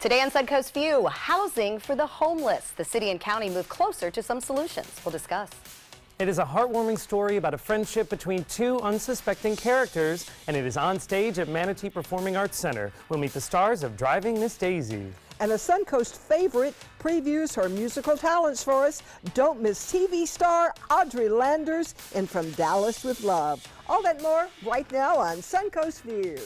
Today on Suncoast View, housing for the homeless. The city and county move closer to some solutions. We'll discuss. It is a heartwarming story about a friendship between two unsuspecting characters, and it is on stage at Manatee Performing Arts Center. We'll meet the stars of Driving Miss Daisy. And a Suncoast favorite previews her musical talents for us. Don't miss TV star Audrey Landers in From Dallas with Love. All that and more right now on Suncoast View.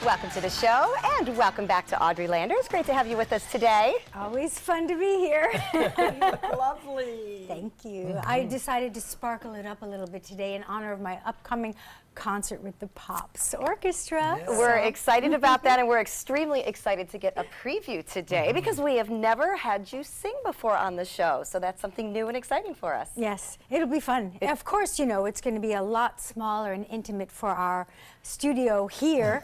Welcome to the show, and welcome back to Audrey Landers. Great to have you with us today. Always fun to be here. Lovely. Thank you. I decided to sparkle it up a little bit today in honor of my upcoming concert with the Pops Orchestra. Yes. We're excited about that, and we're extremely excited to get a preview today because we have never had you sing before on the show, so that's something new and exciting for us. Yes, it'll be fun. Of course, you know, it's going to be a lot smaller and intimate for our studio here,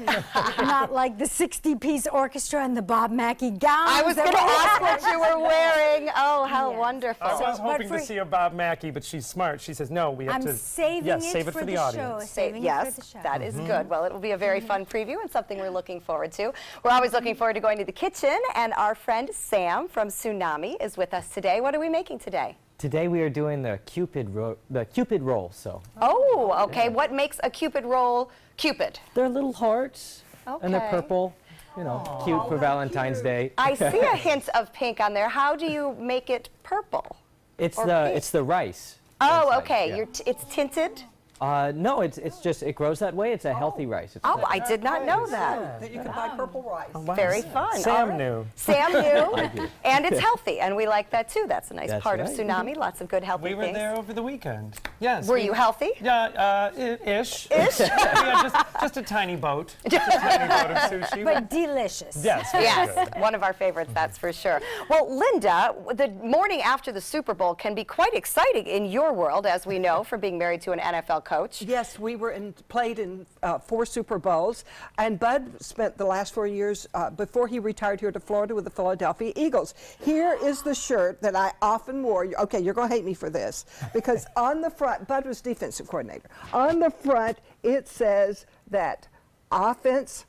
not like the 60-piece orchestra and the Bob Mackie gowns. I was going to ask what you were wearing. Oh, how wonderful. I was hoping to see a Bob Mackie, but she's smart. She says, no, we have to save it for the audience. Yes, that is good. Well, it will be a very fun preview and something we're looking forward to. We're always looking forward to going to the kitchen, and our friend Sam from Tsunami is with us today. What are we making today? Today we are doing the Cupid roll. So. Oh, okay. Yeah. What makes a Cupid roll Cupid? They're little hearts, and they're purple. You know, cute for Valentine's Day. I see a hint of pink on there. How do you make it purple? It's the rice. Oh, inside, okay. yeah. It's tinted. No, it's just it grows that way. It's a healthy rice. Oh, I did not know that. That you can buy purple rice. Oh, wow. Very fun. Sam knew. Sam knew. And it's healthy, and we like that too. That's a nice part of right. Tsunami. Lots of good healthy things. We were there over the weekend. Yes. Were you healthy? Yeah, ish. Ish? Yeah, just a tiny boat. Just a tiny boat of sushi. But delicious. Yes. Yes, one of our favorites, that's for sure. Well, Linda, the morning after the Super Bowl can be quite exciting in your world, as we know, from being married to an NFL coach. Yes, we were played in 4 Super Bowls, and Bud spent the last 4 years before he retired here to Florida with the Philadelphia Eagles. Here is the shirt that I often wore. Okay, you're going to hate me for this, because on the front, Bud was defensive coordinator. On the front, it says that offense,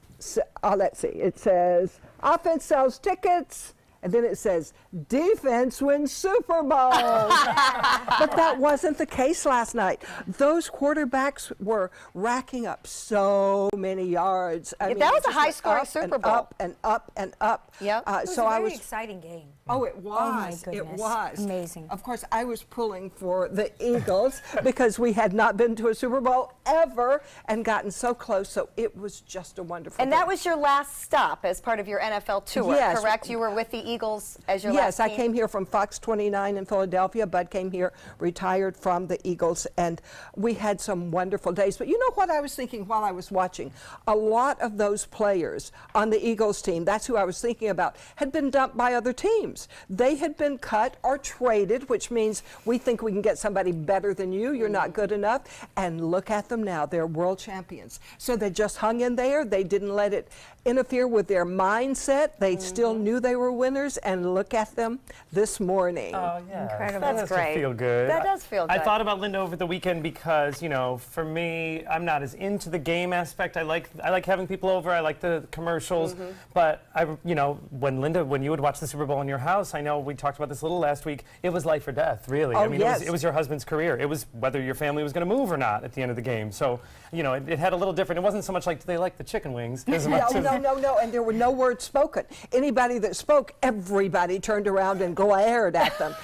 let's see, it says offense sells tickets. And then it says, defense wins Super Bowls. But that wasn't the case last night. Those quarterbacks were racking up so many yards. I mean, that was a high-scoring Super Bowl. Up and up and up. Yep. It was a very exciting game. Oh, it was. Oh, my goodness. It was. Amazing. Of course, I was pulling for the Eagles because we had not been to a Super Bowl ever and gotten so close, so it was just a wonderful And day. that was your last stop as part of your NFL tour, Yes. correct? You were with the Eagles as your last team? Yes, I came here from Fox 29 in Philadelphia. Bud came here, retired from the Eagles, and we had some wonderful days. But you know what I was thinking while I was watching? A lot of those players on the Eagles team, that's who I was thinking about, had been dumped by other teams. They had been cut or traded, which means we think we can get somebody better than you. You're not good enough. And look at them now. They're world champions. So they just hung in there. They didn't let it interfere with their mindset. They still knew they were winners, and look at them this morning. Oh, yeah. Incredible. That's great. Feel good. That does feel good. I thought about Linda over the weekend because, you know, for me, I'm not as into the game aspect. I like having people over. I like the commercials. But you know, when you would watch the Super Bowl in your house, I know we talked about this a little last week. It was life or death, really. Oh, I mean, yes. it was your husband's career. It was whether your family was going to move or not at the end of the game. So, you know, it had a little different. It wasn't so much like they like the chicken wings as much as No, and there were no words spoken. Anybody that spoke, everybody turned around and glared at them.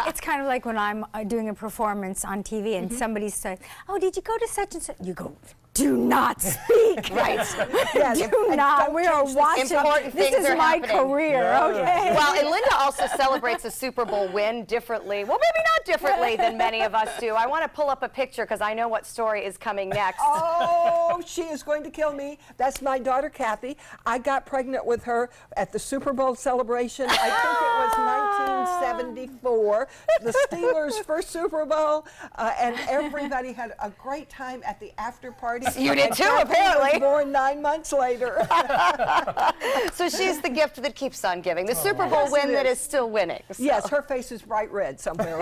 It's kind of like when I'm doing a performance on TV and somebody says, oh, did you go to such and such? You go, do not speak. Right. Yes, Do and not. don't We are change the watching. Important This things is are my happening. career, Yeah. okay? Well, and Linda also celebrates a Super Bowl win differently. Well, maybe not differently than many of us do. I want to pull up a picture because I know what story is coming next. Oh, she is going to kill me. That's my daughter, Kathy. I got pregnant with her at the Super Bowl celebration. I think it was 1974, the Steelers' first Super Bowl, and everybody had a great time at the after party. You did too, Kathy was apparently. born 9 months later. So she's the gift that keeps on giving. The Super Bowl Yes, win it that is. is still winning. So. Yes, her face is bright red somewhere.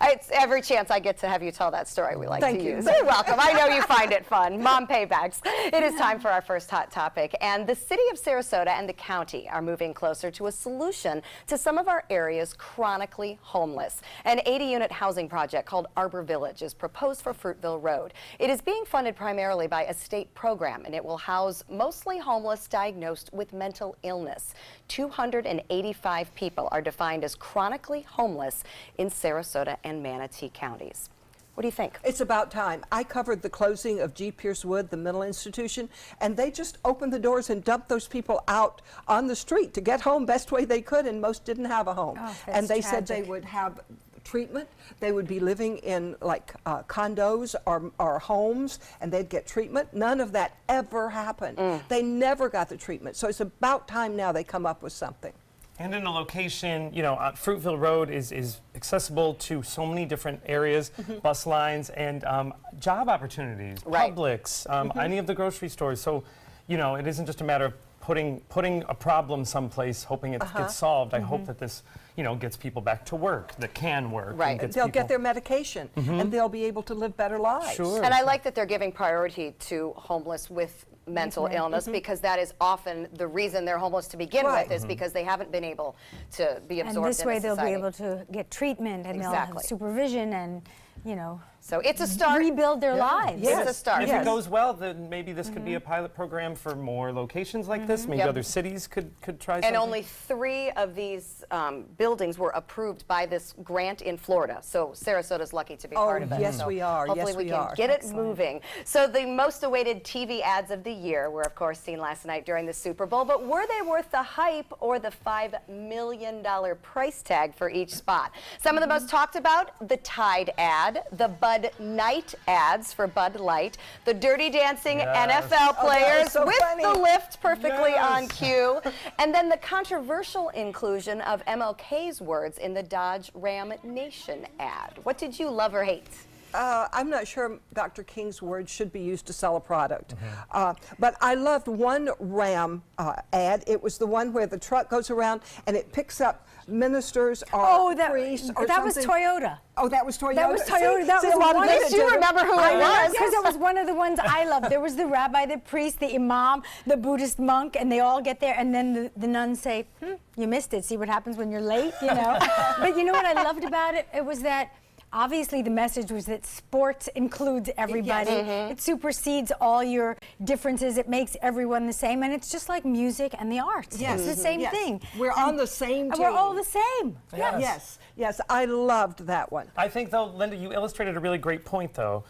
It's every chance I get to have you tell that story we like Thank to you. use. You're welcome. I know you find it fun. Mom paybacks. It is time for our first hot topic. And the city of Sarasota and the county are moving closer to a solution to some of our area's chronically homeless. An 80-unit housing project called Arbor Village is proposed for Fruitville Road. It is being funded primarily by a state program, and it will house mostly homeless diagnosed with mental illness. 285 people are defined as chronically homeless in Sarasota and Manatee counties. What do you think? It's about time. I covered the closing of G. Pierce Wood, the mental institution, and they just opened the doors and dumped those people out on the street to get home best way they could, and most didn't have a home. Oh, and they that's said they tragic. would have treatment. They would be living in like condos or homes, and they'd get treatment. None of that ever happened. They never got the treatment. So it's about time now they come up with something. And in a location, you know, Fruitville Road is accessible to so many different areas, bus lines, and job opportunities, Right. Publix, any of the grocery stores. So, you know, it isn't just a matter of putting a problem someplace, hoping it gets solved. I hope that this, you know, gets people back to work, that can work. and Right. gets They'll people- get their medication, and they'll be able to live better lives. Sure. And I like that they're giving priority to homeless with mental illness because that is often the reason they're homeless to begin Right. with is because they haven't been able to be And absorbed this into way they'll society. be able to get treatment and they'll Exactly. have supervision and, you know, So it's a start. rebuild their lives. It's a start. If Yes. it goes well, then maybe this could be a pilot program for more locations like this. Maybe Yep. other cities could try something. And only 3 of these buildings were approved by this grant in Florida. So Sarasota's lucky to be part of it. yes, So we are. Hopefully Yes, we we can are. get it moving. So the most awaited TV ads of the year were, of course, seen last night during the Super Bowl. But were they worth the hype or the $5 million price tag for each spot? Some of the most talked about, the Tide ad, the Bud Night ads for Bud Light, the Dirty Dancing Yes. NFL Oh, that players was so with funny. the lift perfectly Yes. on cue, and then the controversial inclusion of MLK's words in the Dodge Ram Nation ad. What did you love or hate? I'm not sure Dr. King's words should be used to sell a product. But I loved one Ram ad. It was the one where the truck goes around and it picks up ministers or priests or that was something. Toyota. Oh, that was Toyota. That was Toyota. That See, was a lot of one women At least you did it. remember who it was. Because it was one of the ones I loved. There was the rabbi, the priest, the imam, the Buddhist monk, and they all get there, and then the nuns say, you missed it. See what happens when you're late, you know? But you know what I loved about it? It was that obviously the message was that sports includes everybody. It supersedes all your differences. It makes everyone the same, and it's just like music and the arts. Yes. It's the same Yes. thing. We're on the same team. We're all the same. Yes. Yes, yes, I loved that one. I think, though, Linda, you illustrated a really great point, though.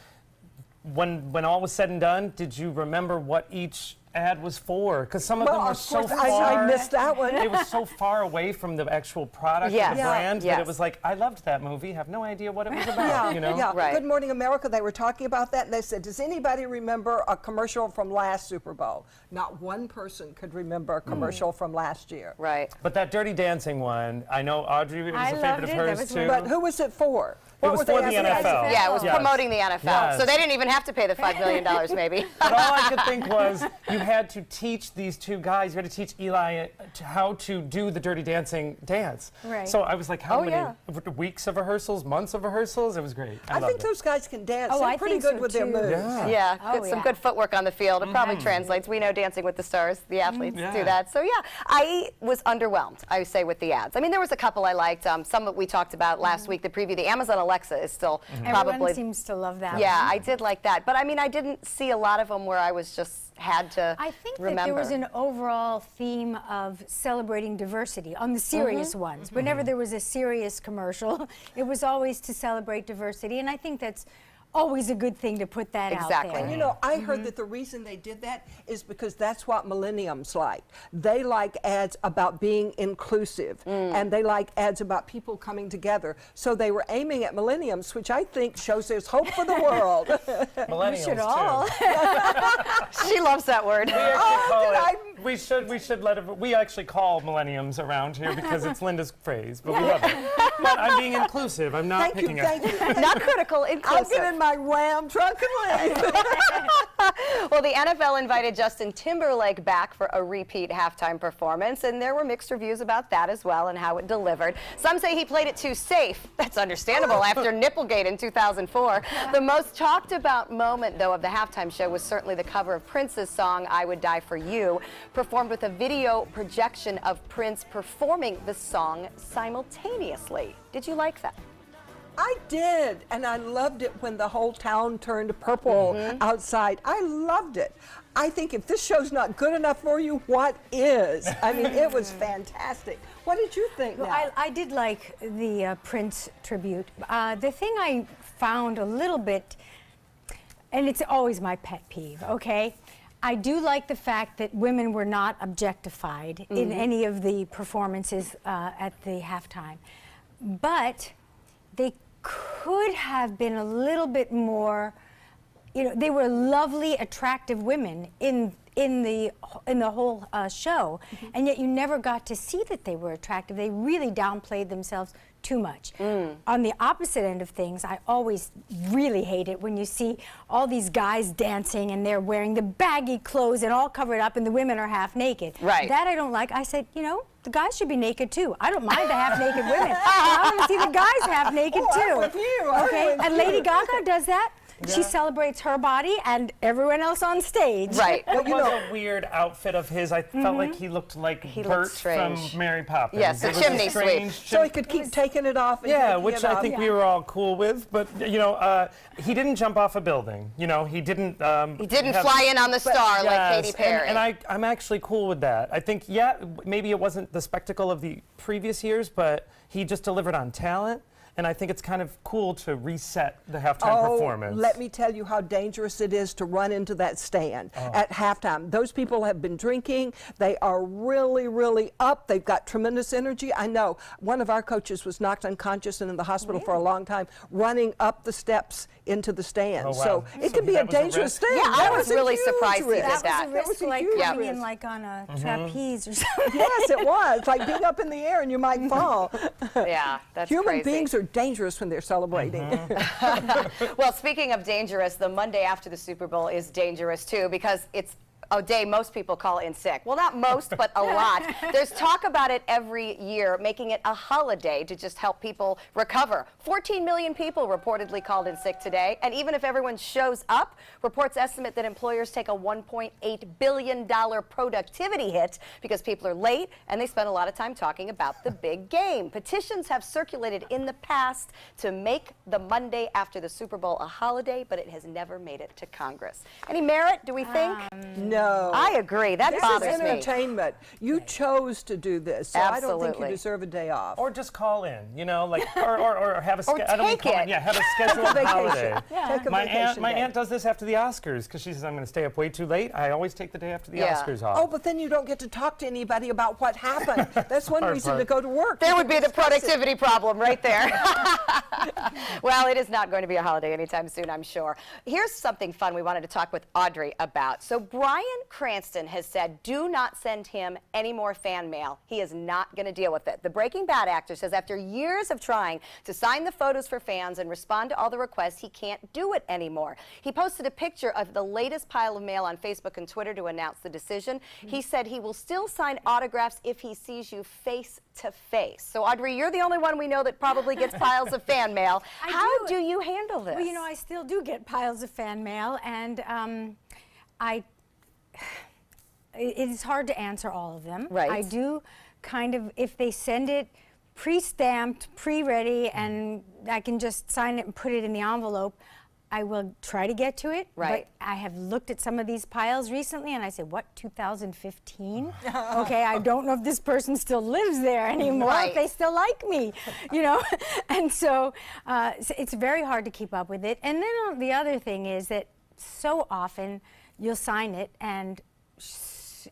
When all was said and done, did you remember what each ad was for? Because some of them were of so course, far. I missed that one. It was so far away from the actual product Yes. of the Yeah. brand that Yes. it was like, I loved that movie, have no idea what it was about, you know? Yeah. Right. Good Morning America, they were talking about that, and they said, does anybody remember a commercial from last Super Bowl? Not one person could remember a commercial from last year. Right. But that Dirty Dancing one, I know Audrey, it was I a loved favorite of it. That hers, was too. But who was it for? It was were they for the advertising? NFL. Yeah, it was Yes. promoting the NFL. Yes. So they didn't even have to pay the $5 million, maybe. But all I could think was you had to teach these 2 guys, you had to teach Eli how to do the Dirty Dancing dance. Right. So I was like, how Oh, many yeah. weeks of rehearsals, months of rehearsals? It was great. I I loved think it. those guys can dance. Oh, They're I pretty think good so, with their too. moves. Yeah. Yeah, Oh, some yeah. good footwork on the field. It probably translates. We know Dancing with the Stars, the athletes Yeah. do that. So yeah, I was underwhelmed, I would say, with the ads. I mean, there was a couple I liked. Some that we talked about last week, the preview. The Amazon Alexa is still probably... Everyone seems to love that Yeah, one. I did like that. But I mean, I didn't see a lot of them where I was just had to I think remember. that there was an overall theme of celebrating diversity on the serious ones. Whenever there was a serious commercial, it was always to celebrate diversity, and I think that's always a good thing to put that Exactly. out there. And you know, I heard that the reason they did that is because that's what millenniums like. They like ads about being inclusive, and they like ads about people coming together. So they were aiming at millenniums, which I think shows there's hope for the world. Millennials, should too. all. She loves that word. Oh, did I We should let it. We actually call millenniums around here because it's Linda's phrase, but we love it. But I'm being inclusive. I'm not picking Thank you. Not critical, I'll inclusive. get in my Ram truck and leave. Well, the NFL invited Justin Timberlake back for a repeat halftime performance, and there were mixed reviews about that as well and how it delivered. Some say he played it too safe. That's understandable after Nipplegate in 2004. The most talked about moment, though, of the halftime show was certainly the cover of Prince's song, I Would Die For You, performed with a video projection of Prince performing the song simultaneously. Did you like that? I did, and I loved it when the whole town turned purple outside. I loved it. I think if this show's not good enough for you, what is? I mean, it was fantastic. What did you think? Well, I did like the Prince tribute. The thing I found a little bit, and it's always my pet peeve, okay? I do like the fact that women were not objectified in any of the performances at the halftime. But they could have been a little bit more, you know, they were lovely, attractive women in the whole show, and yet you never got to see that they were attractive. They really downplayed themselves too much. On the opposite end of things, I always really hate it when you see all these guys dancing and they're wearing the baggy clothes and all covered up and the women are half naked. Right. That I don't like. I said, you know, the guys should be naked too. I don't mind the half naked women. I want to see the guys half naked too. I'm with you. I'm Okay, with and you. Lady Gaga does that. She celebrates her body and everyone else on stage. Right. It was a weird outfit of his. I felt like he looked like looked Bert from strange. Mary Poppins. Yes, the It was chimney strange sweep. So he could keep taking it off. And Yeah, taking which it I off. think we were all cool with, but you know, he didn't jump off a building. You know, he didn't. He didn't fly in on the star like Katy Perry. And I'm actually cool with that. I think, yeah, maybe it wasn't the spectacle of the previous years, but he just delivered on talent. And I think it's kind of cool to reset the halftime performance. Let me tell you how dangerous it is to run into that stand at halftime. Those people have been drinking. They are really, really up. They've got tremendous energy. I know one of our coaches was knocked unconscious and in the hospital for a long time, running up the steps into the stand. Oh, wow. So it can be a that was a dangerous risk? thing. Yeah, I That was a really huge surprised he did risk. that. That was a like huge coming in risk. like on a trapeze or something. Yes, it was. Like being up in the air and you might fall. Yeah, that's Human crazy. beings are dangerous when they're celebrating. Well, speaking of dangerous, the Monday after the Super Bowl is dangerous too because it's a day most people call in sick. Well, not most, but a lot. There's talk about it every year, making it a holiday to just help people recover. 14 million people reportedly called in sick today, and even if everyone shows up, reports estimate that employers take a $1.8 billion productivity hit because people are late and they spend a lot of time talking about the big game. Petitions have circulated in the past to make the Monday after the Super Bowl a holiday, but it has never made it to Congress. Any merit, do we think? No. I agree. That This bothers is me. entertainment. You chose to do this, so I don't think Absolutely. you deserve a day off. Or just call in, you know, like, or have a Or I don't mean take call in, it. yeah, have a scheduled vacation. holiday. Take a My vacation day. aunt does this after the Oscars because she says I'm going to stay up way too late. I always take the day after the Yeah. Oscars off. Oh, but then you don't get to talk to anybody about what happened. That's one Hard reason part. to go to work. There You would can be the discuss it. productivity problem right there. Well, it is not going to be a holiday anytime soon, I'm sure. Here's something fun we wanted to talk with Audrey about. So Bryan Cranston has said, do not send him any more fan mail. He is not going to deal with it. The Breaking Bad actor says after years of trying to sign the photos for fans and respond to all the requests, he can't do it anymore. He posted a picture of the latest pile of mail on Facebook and Twitter to announce the decision. He said he will still sign autographs if he sees you face to face. So Audrey, you're the only one we know that probably gets piles of fan mail. I How do. do you handle this? Well, you know, I still do get piles of fan mail, and it is hard to answer all of them. Right. I do kind of, if they send it pre-stamped, pre-ready, and I can just sign it and put it in the envelope, I will try to get to it. Right. But I have looked at some of these piles recently, and I said, what, 2015? Okay, I don't know if this person still lives there anymore, Right. if they still like me, you know? And so it's very hard to keep up with it. And then the other thing is that so often you'll sign it and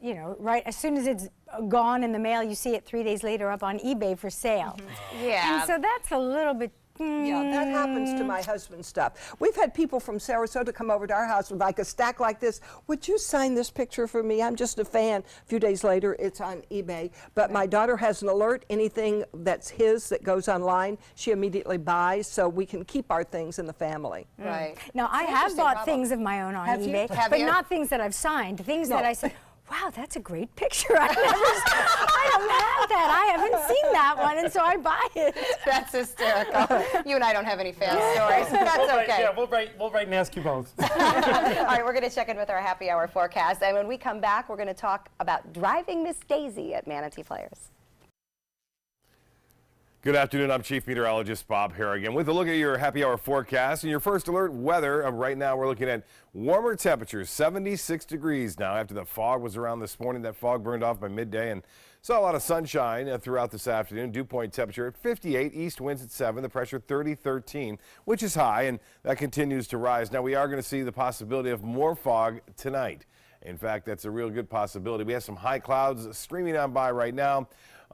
you know, right as soon as it's gone in the mail, you see it 3 days later up on eBay for sale. Yeah. And so that's a little bit Yeah, that happens to my husband's stuff. We've had people from Sarasota come over to our house with like a stack like this. Would you sign this picture for me? I'm just a fan. A few days later, it's on eBay. But my daughter has an alert. Anything that's his that goes online, she immediately buys, so we can keep our things in the family. Right. Now, I have bought things of my own on Have you? eBay, Have but you? not things that I've signed. Things No. that I said, wow, that's a great picture. I don't have that. I haven't seen that one, and so I buy it. That's hysterical. You and I don't have any fan stories. That's okay. Yeah, we'll write and ask you both. All right, we're going to check in with our happy hour forecast. And when we come back, we're going to talk about driving Miss Daisy at Manatee Players. Good afternoon. I'm Chief Meteorologist Bob Harrigan with a look at your happy hour forecast and your first alert weather. Right now, we're looking at warmer temperatures, 76 degrees now after the fog was around this morning. That fog burned off by midday and saw a lot of sunshine throughout this afternoon. Dew point temperature at 58, east winds at 7, the pressure 30-13, which is high, and that continues to rise. Now, we are going to see the possibility of more fog tonight. In fact, that's a real good possibility. We have some high clouds streaming on by right now.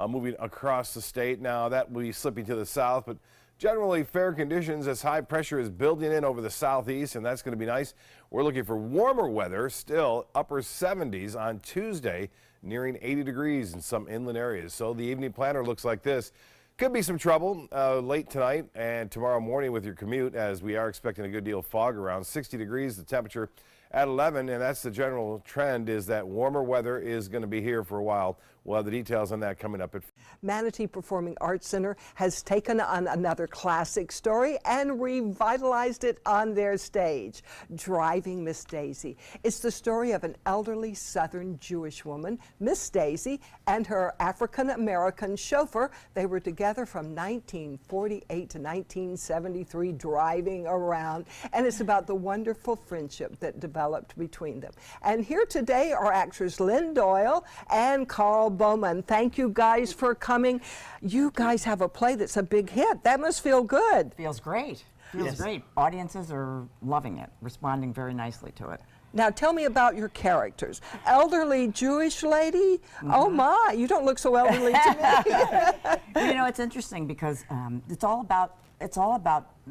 Moving across the state. Now that will be slipping to the south, but generally fair conditions as high pressure is building in over the southeast, and that's going to be nice. We're looking for warmer weather, still upper 70s on Tuesday, nearing 80 degrees in some inland areas. So the evening planner looks like this. Could be some trouble late tonight and tomorrow morning with your commute, as we are expecting a good deal of fog around 60 degrees, the temperature at 11, and that's the general trend, is that warmer weather is going to be here for a while. We'll have the details on that coming up at Manatee Performing Arts Center has taken on another classic story and revitalized it on their stage, Driving Miss Daisy. It's the story of an elderly Southern Jewish woman, Miss Daisy, and her African-American chauffeur. They were together from 1948 to 1973, driving around, and it's about the wonderful friendship that developed between them. And here today are actors Lynn Doyle and Carl Bowman. Thank you guys for coming. You guys have a play that's a big hit. That must feel good. Feels great. Feels great. Audiences are loving it, responding very nicely to it. Now tell me about your characters. Elderly Jewish lady? Oh my, you don't look so elderly to me. You know, it's interesting because it's all about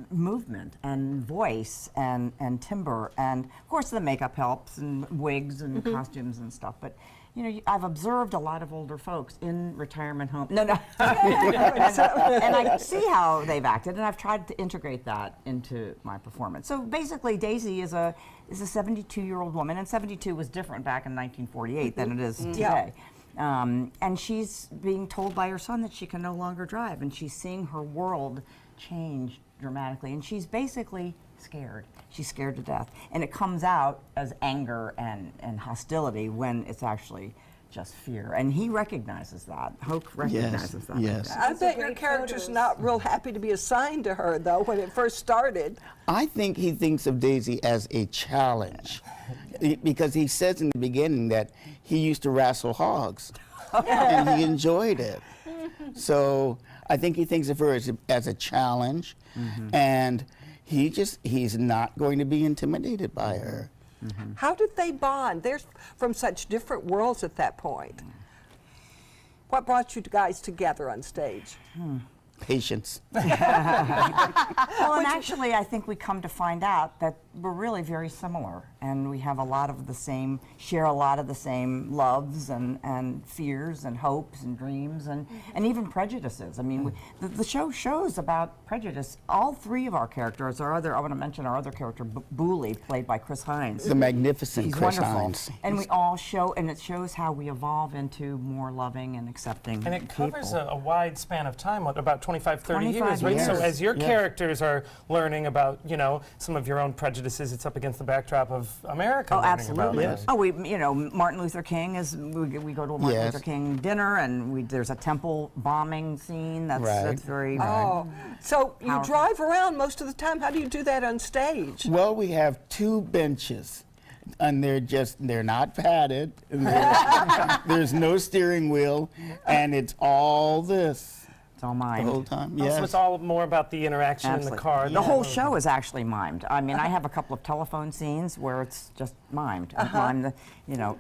movement and voice and timbre, and of course the makeup helps and wigs and costumes and stuff. But you know, I've observed a lot of older folks in retirement homes. No. And I see how they've acted, and I've tried to integrate that into my performance. So basically, Daisy is a 72-year-old woman, and 72 was different back in 1948 than it is today. And she's being told by her son that she can no longer drive, and she's seeing her world change dramatically, and she's basically scared. She's scared to death, and it comes out as anger and hostility when it's actually just fear, and he recognizes that. Hoke recognizes that. Yes. I bet your character's not real happy to be assigned to her, though, when it first started. I think he thinks of Daisy as a challenge because he says in the beginning that he used to wrestle hogs and he enjoyed it. So I think he thinks of her as a challenge, and he's not going to be intimidated by her. How did they bond? They're from such different worlds at that point. What brought you guys together on stage? Patience. Well, and actually, I think we come to find out that we're really very similar, and we have a lot of the same, share a lot of the same loves and fears and hopes and dreams and even prejudices. I mean, the show shows about prejudice. All three of our characters, I want to mention our other character, Booley, played by Chris Hines. The magnificent He's Chris wonderful. Hines. And we all show, and it shows how we evolve into more loving and accepting And it covers people. a wide span of time, what, about 25, 30 25 years, right? So years. as your characters are learning about, you know, some of your own prejudices, it's up against the backdrop of America. Oh, learning absolutely. About that. Oh, Martin Luther King we go to a Martin Yes. Luther King dinner, and there's a temple bombing scene. That's very. Oh, so you Powerful. drive around most of the time. How do you do that on stage? Well, we have 2 benches, and they're not padded. And there's no steering wheel, and it's all this It's all the mimed. whole time. Oh, so it's all more about the interaction in the Absolutely. car. The whole show is actually mimed. I mean, I have a couple of telephone scenes where it's just mimed.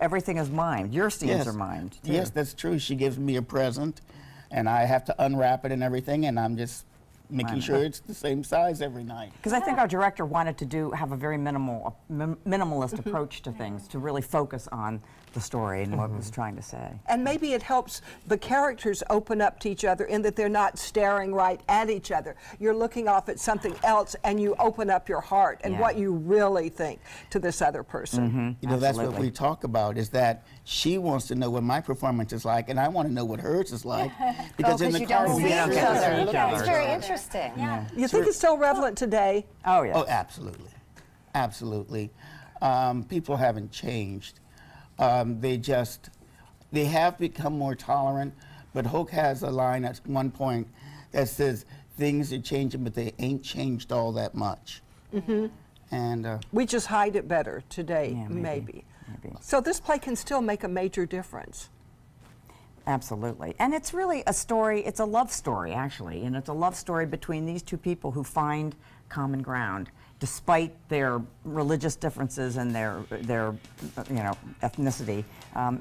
Everything is mimed. Your scenes are mimed, too. Yes, that's true. She gives me a present, and I have to unwrap it and everything, and I'm just making sure it's the same size every night. Because I think our director wanted to have a very minimalist approach to things, to really focus on the story and what it was trying to say. And maybe it helps the characters open up to each other in that they're not staring right at each other. You're looking off at something else and you open up your heart and what you really think to this other person. You know, that's what we talk about, is that she wants to know what my performance is like and I want to know what hers is like. Because in the you car don't we see each see other. each other. It's very interesting. You think it's still relevant today? Oh, yes. Oh, absolutely. Absolutely. People haven't changed. They have become more tolerant, but Hoke has a line at one point that says things are changing, but they ain't changed all that much. And We just hide it better today, Yeah, maybe. maybe. So this play can still make a major difference. Absolutely. And it's really a story, it's a love story, actually. And it's a love story between these two people who find common ground, despite their religious differences and their ethnicity.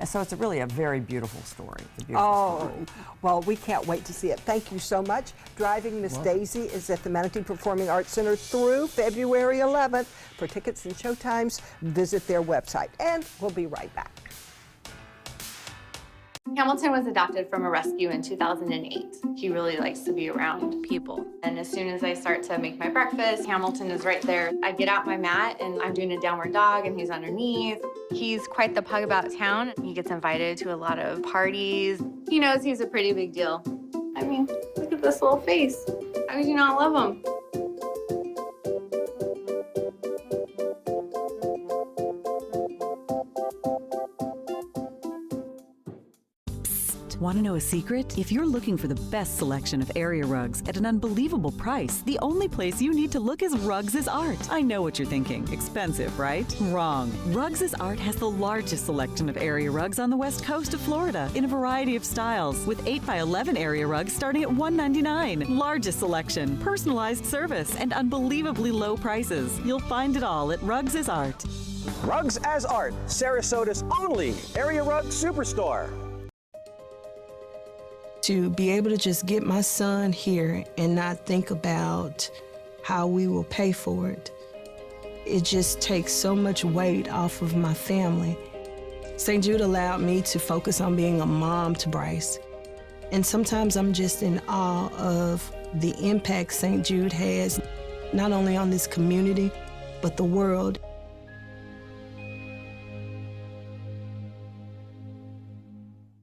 So it's really a very beautiful story. It's a beautiful story. Well, we can't wait to see it. Thank you so much. Driving Miss Daisy is at the Manatee Performing Arts Center through February 11th. For tickets and showtimes, visit their website. And we'll be right back. Hamilton was adopted from a rescue in 2008. He really likes to be around people. And as soon as I start to make my breakfast, Hamilton is right there. I get out my mat and I'm doing a downward dog and he's underneath. He's quite the pug about town. He gets invited to a lot of parties. He knows he's a pretty big deal. I mean, look at this little face. How could you not love him? Want to know a secret? If you're looking for the best selection of area rugs at an unbelievable price, the only place you need to look is Rugs is Art. I know what you're thinking. Expensive, right? Wrong. Rugs is Art has the largest selection of area rugs on the west coast of Florida in a variety of styles, with 8x11 area rugs starting at $199. Largest selection, personalized service, and unbelievably low prices. You'll find it all at Rugs is Art. Rugs as Art, Sarasota's only area rug superstore. To be able to just get my son here and not think about how we will pay for it, it just takes so much weight off of my family. St. Jude allowed me to focus on being a mom to Bryce. And sometimes I'm just in awe of the impact St. Jude has, not only on this community, but the world.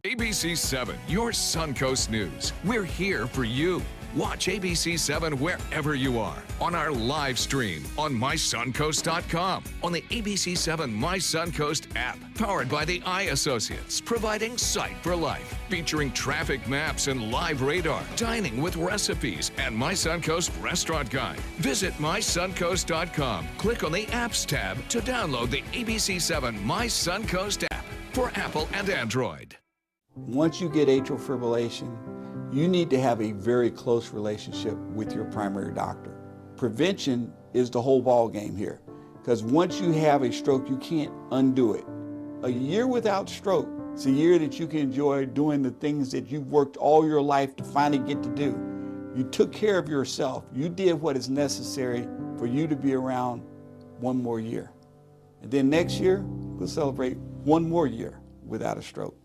ABC 7, your Suncoast News. We're here for you. Watch ABC 7 wherever you are, on our live stream, on mysuncoast.com, on the ABC 7 My Suncoast app, powered by the Eye Associates, providing sight for life, featuring traffic maps and live radar, dining with recipes, and My Suncoast Restaurant Guide. Visit mysuncoast.com. Click on the Apps tab to download the ABC 7 My Suncoast app for Apple and Android. Once you get atrial fibrillation, you need to have a very close relationship with your primary doctor. Prevention is the whole ball game here, because once you have a stroke, you can't undo it. A year without stroke, it's a year that you can enjoy doing the things that you've worked all your life to finally get to do. You took care of yourself. You did what is necessary for you to be around one more year. And then next year, we'll celebrate one more year without a stroke.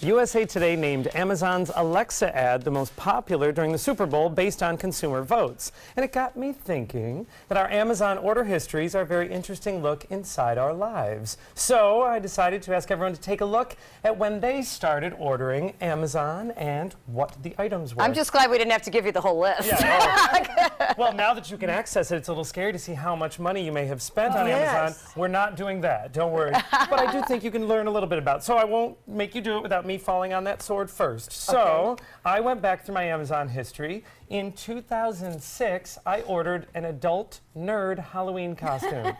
USA Today named Amazon's Alexa ad the most popular during the Super Bowl based on consumer votes. And it got me thinking that our Amazon order histories are a very interesting look inside our lives. So I decided to ask everyone to take a look at when they started ordering Amazon and what the items were. I'm just glad we didn't have to give you the whole list. Yeah, well, now that you can access it, it's a little scary to see how much money you may have spent on Amazon. We're not doing that, don't worry. But I do think you can learn a little bit about it. So I won't make you do it without me falling on that sword first. So I went back through my Amazon history. In 2006, I ordered an adult nerd Halloween costume.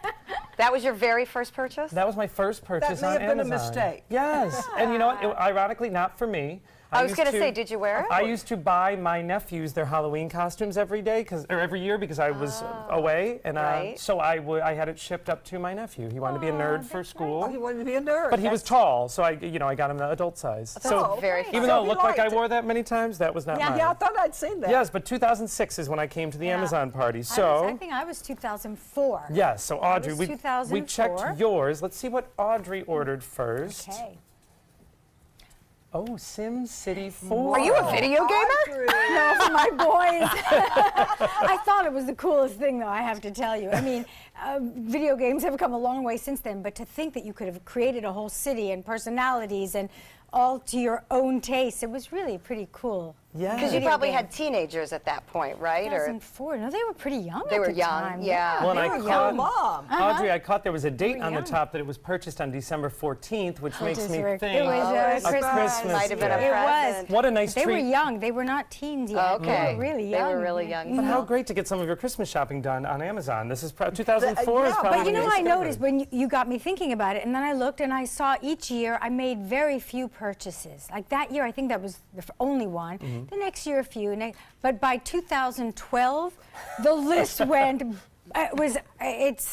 That was your very first purchase? That was my first purchase on Amazon. That may have been a mistake. Yes, and you know what? Ironically, not for me. I was going to say, did you wear it? I used to buy my nephews their Halloween costumes every year because I was away, and so I had it shipped up to my nephew. He wanted to be a nerd for school. Oh, he wanted to be a nerd. But he was tall, so I got him the adult size. So very even though it looked like I wore that many times, that was not mine. Yeah, I thought I'd seen that. Yes, but 2006 is when I came to the Amazon party. So I think I was 2004. yes, so Audrey, we 2004. checked yours. Let's see what Audrey ordered first. Okay. Oh, Sim City 4. Are you a video gamer? No, for my boys. I thought it was the coolest thing, though, I have to tell you. I mean, video games have come a long way since then, but to think that you could have created a whole city and personalities and all to your own taste, it was really pretty cool. Yeah. Because you probably had teenagers at that point, right? 2004. No, they were pretty young They at were the young, time. yeah. Well, They were young, Mom. Audrey, I caught there was a date on the young. top that it was purchased on December 14th, which makes me It think was a Christmas. Christmas Might have been a gift. present. What a nice They treat. were young. They were not teens yet. Okay. They were really young. They were really young. But how great to get some of your Christmas shopping done on Amazon. This is 2004 is yeah, probably But you know, when I you noticed discovered. when you got me thinking about it, and then I looked and I saw each year I made very few purchases. Like that year, I think that was the only one. The next year, a few. But by 2012, the list went.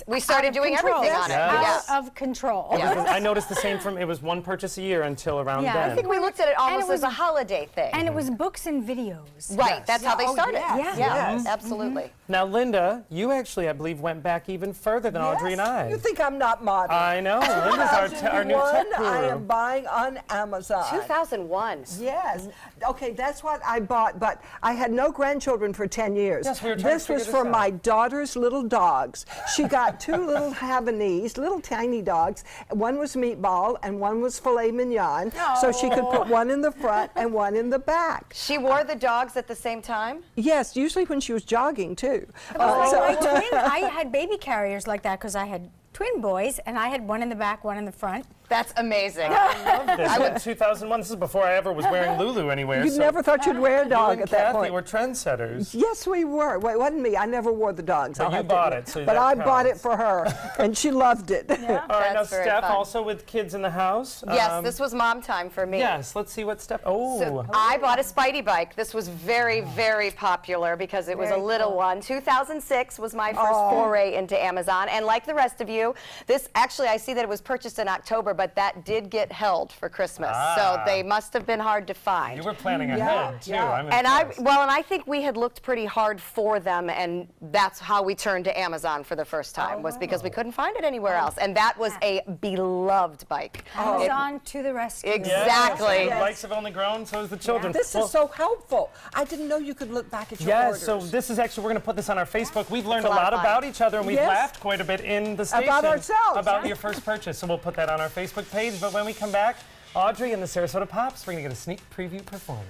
We started doing everything on it. Out of control. I noticed the same it was one purchase a year until around then. I think we looked at it almost as a holiday thing. And it was books and videos. Right, that's how they started. Yes. Absolutely. Now, Linda, you actually, I believe, went back even further than Audrey and I. You think I'm not modern? I know. Linda's our new tech guru. I am buying on Amazon. 2001. Yes. Okay, that's what I bought, but I had no grandchildren for 10 years. Yes, we were trying to This was figure for this my out. daughter's little dogs. She got two little Havanese, little tiny dogs. One was meatball and one was filet mignon. So she could put one in the front and one in the back. She wore the dogs at the same time? Yes, usually when she was jogging too. My twin, I had baby carriers like that because I had twin boys, and I had one in the back, one in the front. That's amazing. I love this. I went 2001. This is before I ever was wearing Lulu anywhere. You never thought you'd wear a you dog and at that Kathy point. were trendsetters. Yes, we were. Well, it wasn't me. I never wore the dogs. But I'll you have to bought admit. it, so But that I bought it counts. for her, and she loved it. All right, now That's very Steph, fun. also with kids in the house. Yes, this was mom time for me. Yes, let's see what Steph. Oh. So I bought a Spidey bike. This was very, very popular because it was a little one. 2006 was my first foray into Amazon. And like the rest of you, this actually, I see that it was purchased in October, but that did get held for Christmas. So they must have been hard to find. You were planning ahead, too. I'm And impressed. I think we had looked pretty hard for them, and that's how we turned to Amazon for the first time, was because we couldn't find it anywhere else. And that was a beloved bike. Amazon to the rescue. Exactly. The bikes have only grown, so has the children. This is so helpful. I didn't know you could look back at your Yes, orders. so this is actually, we're going to put this on our Facebook. We've learned It's a a lot lot of fun. about each other, and we've Yes. laughed quite a bit in the station. About ourselves. About your first purchase, so we'll put that on our Facebook page. But when we come back, Audrey and the Sarasota Pops, we're going to get a sneak preview performance.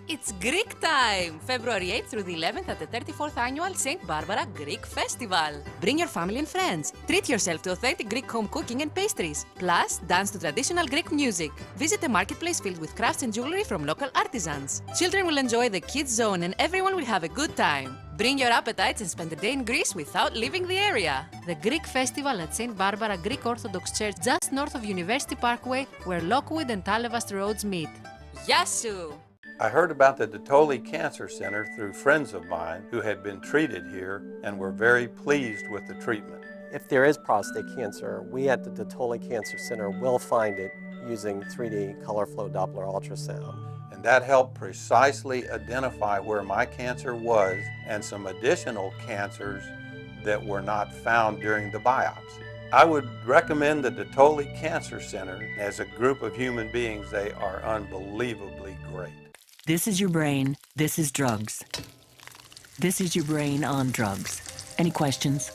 It's Greek time! February 8th through the 11th at the 34th Annual St. Barbara Greek Festival. Bring your family and friends. Treat yourself to authentic Greek home cooking and pastries. Plus, dance to traditional Greek music. Visit a marketplace filled with crafts and jewelry from local artisans. Children will enjoy the kids zone and everyone will have a good time. Bring your appetites and spend a day in Greece without leaving the area. The Greek Festival at St. Barbara Greek Orthodox Church just north of University Parkway, where Lockwood and Talevast roads meet. Yasu! I heard about the Dotoli Cancer Center through friends of mine who had been treated here and were very pleased with the treatment. If there is prostate cancer, we at the Dotoli Cancer Center will find it using 3D color flow Doppler ultrasound. And that helped precisely identify where my cancer was and some additional cancers that were not found during the biopsy. I would recommend the Dotoli Cancer Center. As a group of human beings, they are unbelievably great. This is your brain. This is drugs. This is your brain on drugs. Any questions?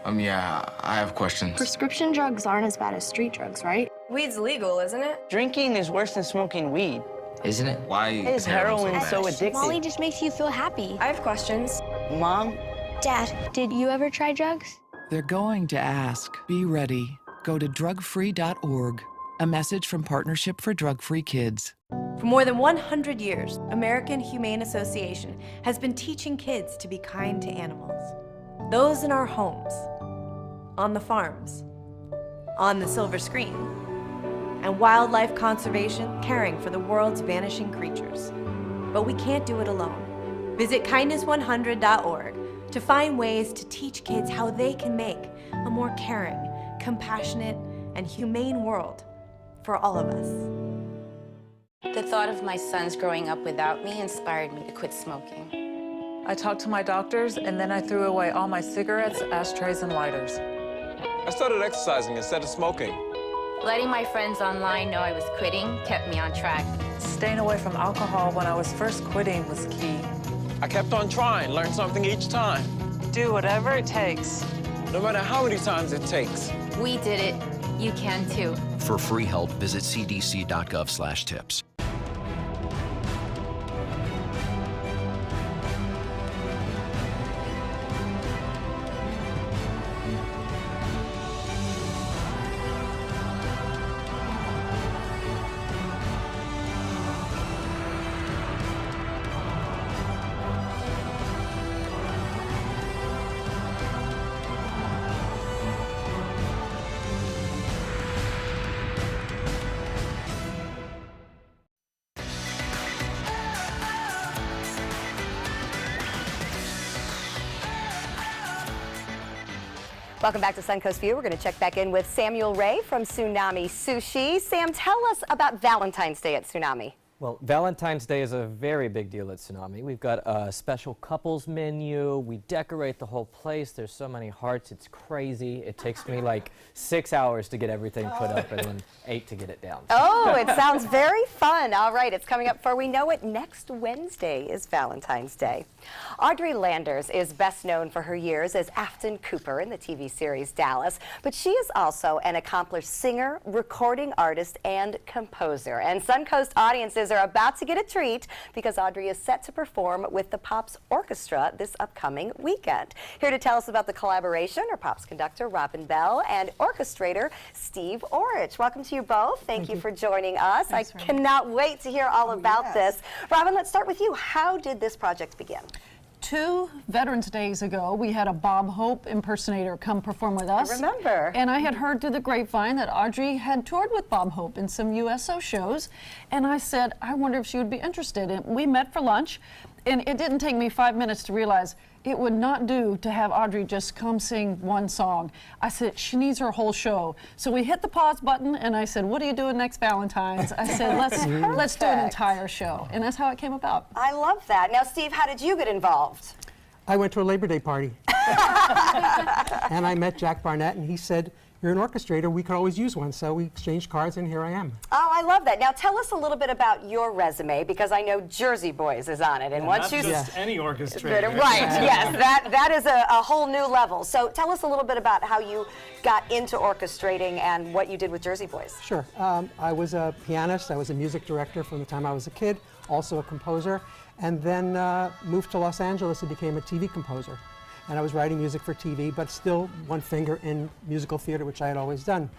Yeah, I have questions. Prescription drugs aren't as bad as street drugs, right? Weed's legal, isn't it? Drinking is worse than smoking weed. Isn't it? Why is heroin so addictive? Molly just makes you feel happy. I have questions. Mom? Dad, did you ever try drugs? They're going to ask. Be ready. Go to drugfree.org. A message from Partnership for Drug-Free Kids. For more than 100 years, American Humane Association has been teaching kids to be kind to animals. Those in our homes, on the farms, on the silver screen, and wildlife conservation, caring for the world's vanishing creatures. But we can't do it alone. Visit kindness100.org to find ways to teach kids how they can make a more caring, compassionate, and humane world for all of us. The thought of my sons growing up without me inspired me to quit smoking. I talked to my doctors, and then I threw away all my cigarettes, ashtrays, and lighters. I started exercising instead of smoking. Letting my friends online know I was quitting kept me on track. Staying away from alcohol when I was first quitting was key. I kept on trying, learned something each time. Do whatever it takes. No matter how many times it takes. We did it. You can too. For free help, visit cdc.gov/tips. Welcome back to Suncoast View. We're going to check back in with Samuel Ray from Tsunami Sushi. Sam, tell us about Valentine's Day at Tsunami. Well, Valentine's Day is a very big deal at Tsunami. We've got a special couples menu. We decorate the whole place. There's so many hearts. It's crazy. It takes me like 6 hours to get everything put up and then 8 to get it down. Oh, it sounds very fun. All right, it's coming up before we know it. Next Wednesday is Valentine's Day. Audrey Landers is best known for her years as Afton Cooper in the TV series Dallas, but she is also an accomplished singer, recording artist, and composer. And Suncoast audiences are about to get a treat because Audrey is set to perform with the Pops Orchestra this upcoming weekend. Here to tell us about the collaboration are Pops conductor Robin Bell and orchestrator Steve Orich. Welcome to you both. Thank you for joining us. I cannot wait to hear all about this. Robin, let's start with you. How did this project begin? 2 Veterans Days ago, we had a Bob Hope impersonator come perform with us. I remember. And I had heard through the grapevine that Audrey had toured with Bob Hope in some USO shows. And I said, I wonder if she would be interested. And we met for lunch. And it didn't take me 5 minutes to realize it would not do to have Audrey just come sing one song. I said, she needs her whole show. So we hit the pause button, and I said, what are you doing next Valentine's? I said, let's do an entire show. And that's how it came about. I love that. Now, Steve, how did you get involved? I went to a Labor Day party. And I met Jack Barnett, and he said, you're an orchestrator, we could always use one. So we exchanged cards, and here I am. Oh, I love that. Now tell us a little bit about your resume, because I know Jersey Boys is on it. And once you just any orchestrator. Right, yes, that is a whole new level. So tell us a little bit about how you got into orchestrating and what you did with Jersey Boys. Sure. I was a pianist, I was a music director from the time I was a kid, also a composer, and then moved to Los Angeles and became a TV composer. And I was writing music for TV, but still one finger in musical theater, which I had always done.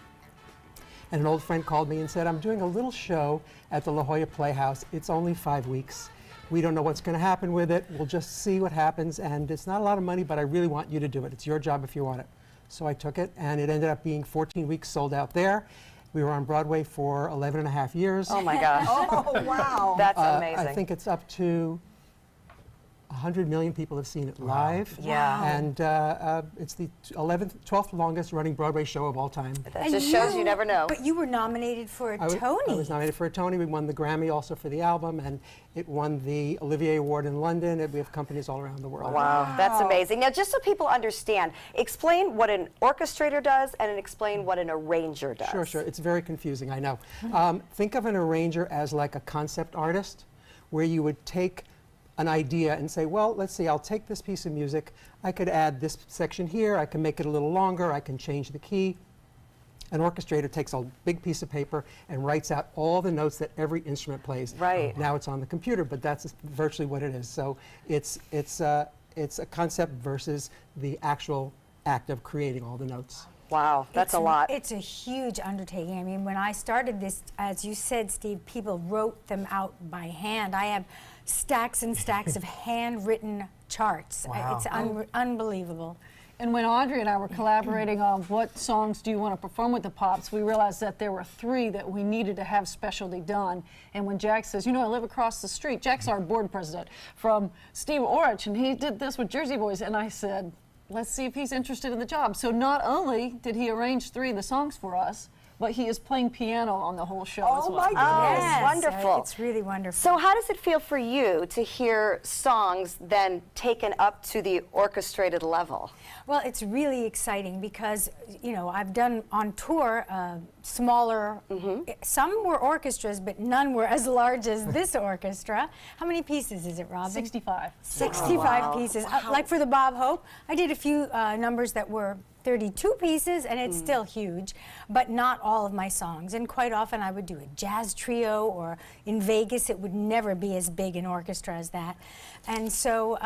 And an old friend called me and said, I'm doing a little show at the La Jolla Playhouse. It's only 5 weeks. We don't know what's going to happen with it. We'll just see what happens. And it's not a lot of money, but I really want you to do it. It's your job if you want it. So I took it, and it ended up being 14 weeks sold out there. We were on Broadway for 11 and a half years. Oh, my gosh. Oh, wow. That's amazing. I think it's up to 100 million people have seen it live. Yeah. And it's the 12th longest running Broadway show of all time. That just shows you never know. But you were nominated for a Tony. I was nominated for a Tony. We won the Grammy also for the album, and it won the Olivier Award in London, and we have companies all around the world. Wow, that's amazing. Now, just so people understand, explain what an orchestrator does and explain what an arranger does. Sure, sure. It's very confusing, I know. Think of an arranger as like a concept artist, where you would take an idea and say, well, let's see, I'll take this piece of music, I could add this section here, I can make it a little longer, I can change the key. An orchestrator takes a big piece of paper and writes out all the notes that every instrument plays. Right. Now it's on the computer, but that's virtually what it is. So it's a concept versus the actual act of creating all the notes. Wow, that's a lot. It's a huge undertaking. I mean, when I started this, as you said, Steve, people wrote them out by hand. I have stacks and stacks of handwritten charts. Wow. It's unbelievable. And when Audrey and I were collaborating on what songs do you want to perform with the Pops, we realized that there were 3 that we needed to have specially done. And when Jack says, you know, I live across the street, Jack's our board president, from Steve Orich, and he did this with Jersey Boys. And I said, let's see if he's interested in the job. So not only did he arrange 3 of the songs for us, but he is playing piano on the whole show as well. Oh my goodness, Yes, wonderful. it's really wonderful. So how does it feel for you to hear songs then taken up to the orchestrated level? Well, it's really exciting because, you know, I've done on tour smaller, some were orchestras, but none were as large as this orchestra. How many pieces is it, Robin? 65. 65 pieces. Like for the Bob Hope, I did a few numbers that were 32 pieces, and it's still huge, but not all of my songs. And quite often I would do a jazz trio, or in Vegas it would never be as big an orchestra as that. And so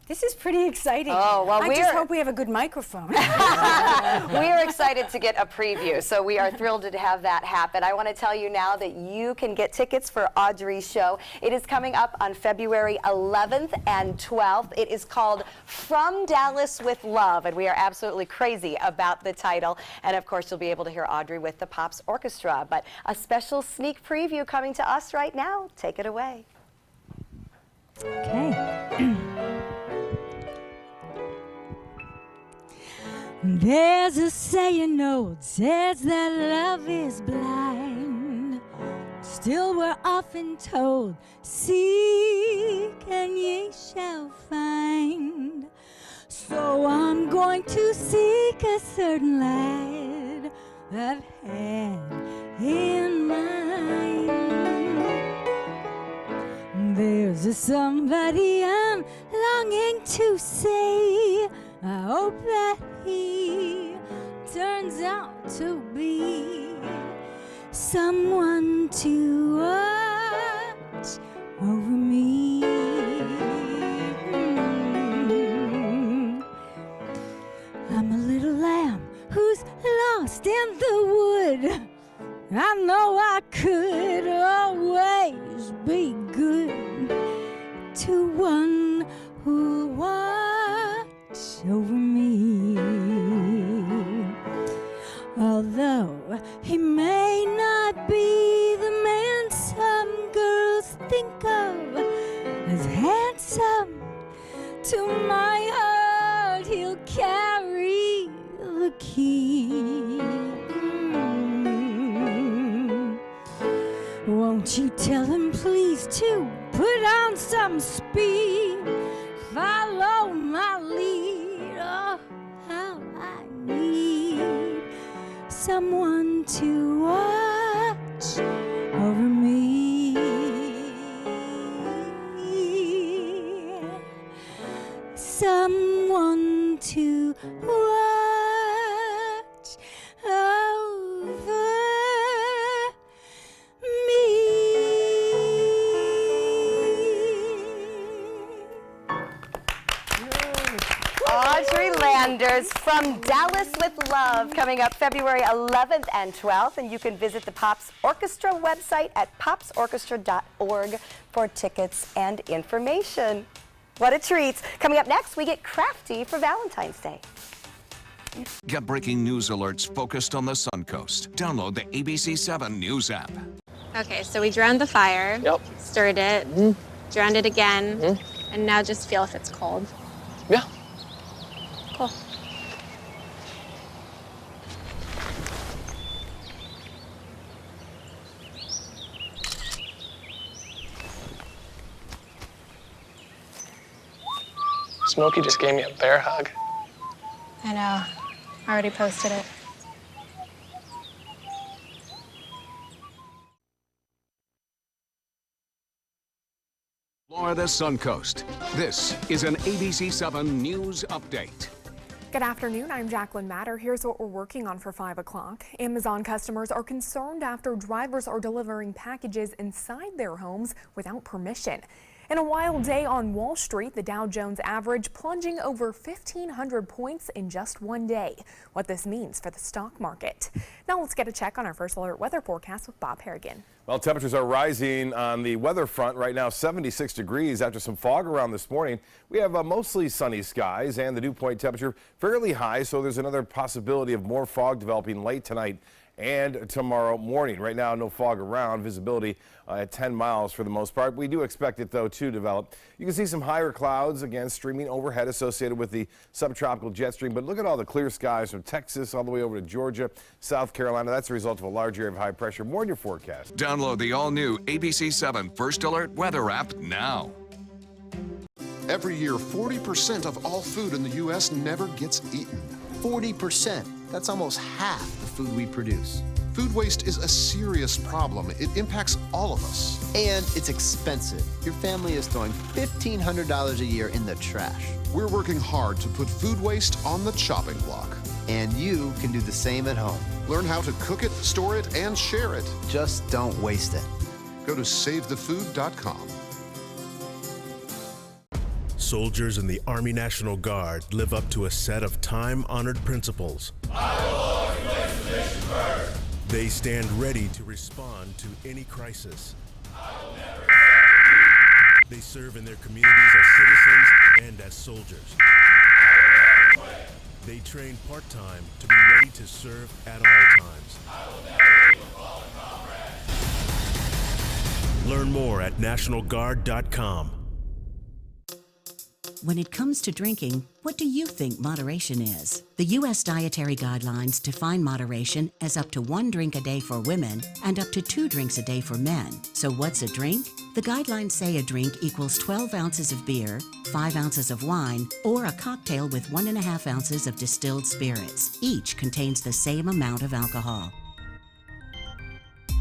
this is pretty exciting. Oh, well, I just hope we have a good microphone. We are excited to get a preview, so we are thrilled to have that happen. I want to tell you now that you can get tickets for Audrey's show. It is coming up on February 11th and 12th. It is called From Dallas with Love, and we are absolutely crazy about the title. And of course, you'll be able to hear Audrey with the Pops Orchestra. But a special sneak preview coming to us right now. Take it away. Okay. There's a saying old says that love is blind. Still we're often told, seek and ye shall find. So I'm going to seek a certain lad I've had in mind. There's a somebody I'm longing to say. I hope that he turns out to be someone to watch over me. I'm a little lamb who's lost in the wood. I know I could always be good to one who watches over me. Although he may not be the man some girls think of as handsome, to my heart he'll carry the key. Won't you tell him please to put on some speed, follow my lead. Oh, how I need someone to watch over me. Someone to watch over Audrey Landers, From Dallas with Love, coming up February 11th and 12th. And you can visit the Pops Orchestra website at popsorchestra.org for tickets and information. What a treat. Coming up next, we get crafty for Valentine's Day. Get breaking news alerts focused on the Suncoast. Download the ABC7 News app. Okay, so we drowned the fire, stirred it, drowned it again, and now just feel if it's cold. Yeah. Cool. Smokey just gave me a bear hug. I know. I already posted it. Florida Suncoast. This is an ABC7 News Update. Good afternoon, I'm Jacqueline Matter. Here's what we're working on for 5 o'clock. Amazon customers are concerned after drivers are delivering packages inside their homes without permission. In a wild day on Wall Street, the Dow Jones average plunging over 1,500 points in just one day. What this means for the stock market. Now let's get a check on our first alert weather forecast with Bob Harrigan. Well, temperatures are rising on the weather front right now, 76 degrees after some fog around this morning. We have mostly sunny skies and the dew point temperature fairly high, so there's another possibility of more fog developing late tonight and tomorrow morning. Right now, no fog around, visibility at 10 miles for the most part. We do expect it, though, to develop. You can see some higher clouds, again, streaming overhead associated with the subtropical jet stream. But look at all the clear skies from Texas all the way over to Georgia, South Carolina. That's a result of a large area of high pressure. More in your forecast. Download the all-new ABC 7 First Alert Weather app now. Every year, 40% of all food in the U.S. never gets eaten. 40%. That's almost half the food we produce. Food waste is a serious problem. It impacts all of us. And it's expensive. Your family is throwing $1,500 a year in the trash. We're working hard to put food waste on the chopping block. And you can do the same at home. Learn how to cook it, store it, and share it. Just don't waste it. Go to SaveTheFood.com. Soldiers in the Army National Guard live up to a set of time-honored principles. I will always place the mission first. They stand ready to respond to any crisis. I will never. They serve in their communities as citizens and as soldiers. They train part-time to be ready to serve at all times. I will never leave a fallen comrade. Learn more at nationalguard.com. When it comes to drinking, what do you think moderation is? The U.S. Dietary Guidelines define moderation as up to 1 drink a day for women and up to 2 drinks a day for men. So what's a drink? The guidelines say a drink equals 12 ounces of beer, 5 ounces of wine, or a cocktail with 1.5 ounces of distilled spirits. Each contains the same amount of alcohol.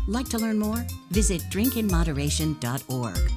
Like to learn more? Visit drinkinmoderation.org.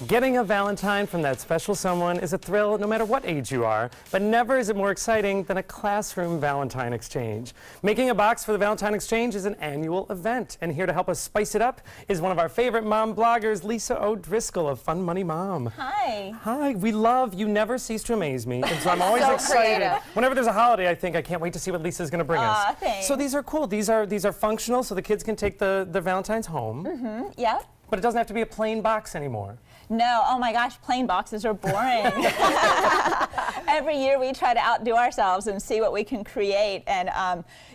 Getting a Valentine from that special someone is a thrill no matter what age you are, but never is it more exciting than a classroom Valentine exchange. Making a box for the Valentine exchange is an annual event, and here to help us spice it up is one of our favorite mom bloggers, Lisa O'Driscoll of Fun Money Mom. Hi. Hi, we love You Never Cease to Amaze Me, and so I'm always excited. Creative. Whenever there's a holiday, I think I can't wait to see what Lisa's going to bring us. Thanks. So these are cool. These are functional, so the kids can take the Valentines home. Mm-hmm. Yeah. But it doesn't have to be a plain box anymore. No, oh my gosh, plain boxes are boring. Every year we try to outdo ourselves and see what we can create. And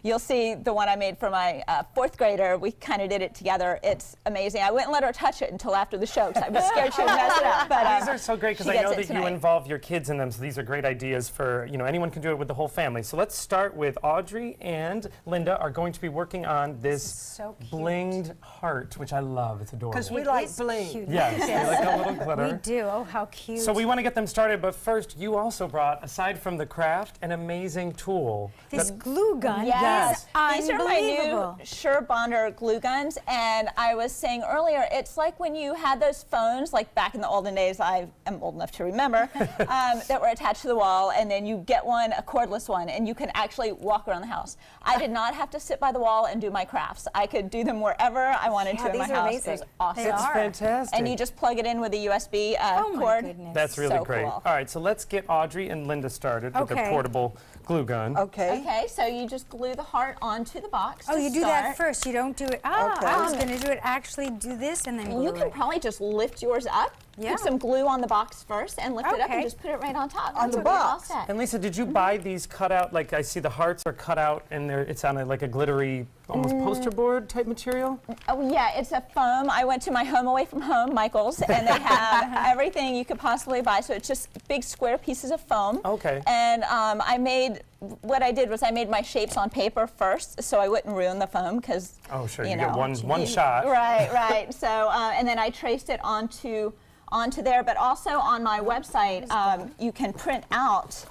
you'll see the one I made for my 4th grader. We kind of did it together. It's amazing. I wouldn't let her touch it until after the show because I was scared she would mess it up. But these are so great because I know that you involve your kids in them. So these are great ideas for, anyone can do it with the whole family. So let's start with Audrey and Linda are going to be working on this blinged heart, which I love. It's adorable. Because we like bling. Yes, they like a little glitter. We do. Oh, how cute. So we want to get them started, but first, you also brought, aside from the craft, an amazing tool. This glue gun. Yes. These are my unbelievable. new Sure Bonder glue guns, and I was saying earlier, it's like when you had those phones, like back in the olden days, I am old enough to remember, that were attached to the wall, and then you get one, a cordless one, and you can actually walk around the house. I did not have to sit by the wall and do my crafts. I could do them wherever I wanted to in my house. Amazing. It was awesome. It's fantastic. And you just plug it in with a USB cord. That's really So great. cool. All right, so let's get Audrey and Linda started with their portable glue gun. Okay, so you just glue the heart onto the box. Oh, to you do start. that first. You don't do it. I was going to do it. Actually, do this and then glue You can it. probably just lift yours up. Yeah. Put some glue on the box first and lift it up and just put it right on top. On the box. And Lisa, did you buy these cut out, like I see the hearts are cut out and it's on like a glittery, almost poster board type material? Oh yeah, it's a foam. I went to my home away from home, Michael's, and they have everything you could possibly buy. So it's just big square pieces of foam. Okay. And what I did was I made my shapes on paper first so I wouldn't ruin the foam because, you get one shot. Right. So, and then I traced it onto there, but also on my website, you can print out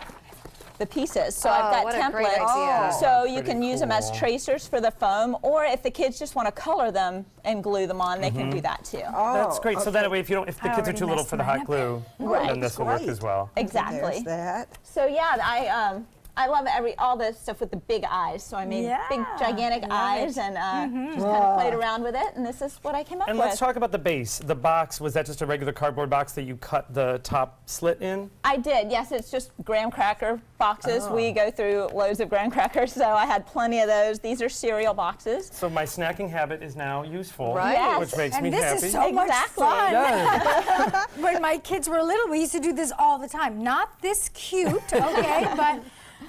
the pieces. So I've got what a great templates, idea. so you can use them as tracers for the foam, or if the kids just want to color them and glue them on, they can do that too. That's great. So that way, if the kids are too little for the hot glue, then this will work as well. Exactly. There's that. So yeah, I love all the stuff with the big eyes. So I made big, gigantic eyes and just kind of played around with it. And this is what I came up with. And let's talk about the base. The box, was that just a regular cardboard box that you cut the top slit in? I did, yes. It's just graham cracker boxes. We go through loads of graham crackers, so I had plenty of those. These are cereal boxes. So my snacking habit is now useful, Yes. which makes me happy. And this is so much fun. Yeah. When my kids were little, we used to do this all the time. Not this cute, okay, but...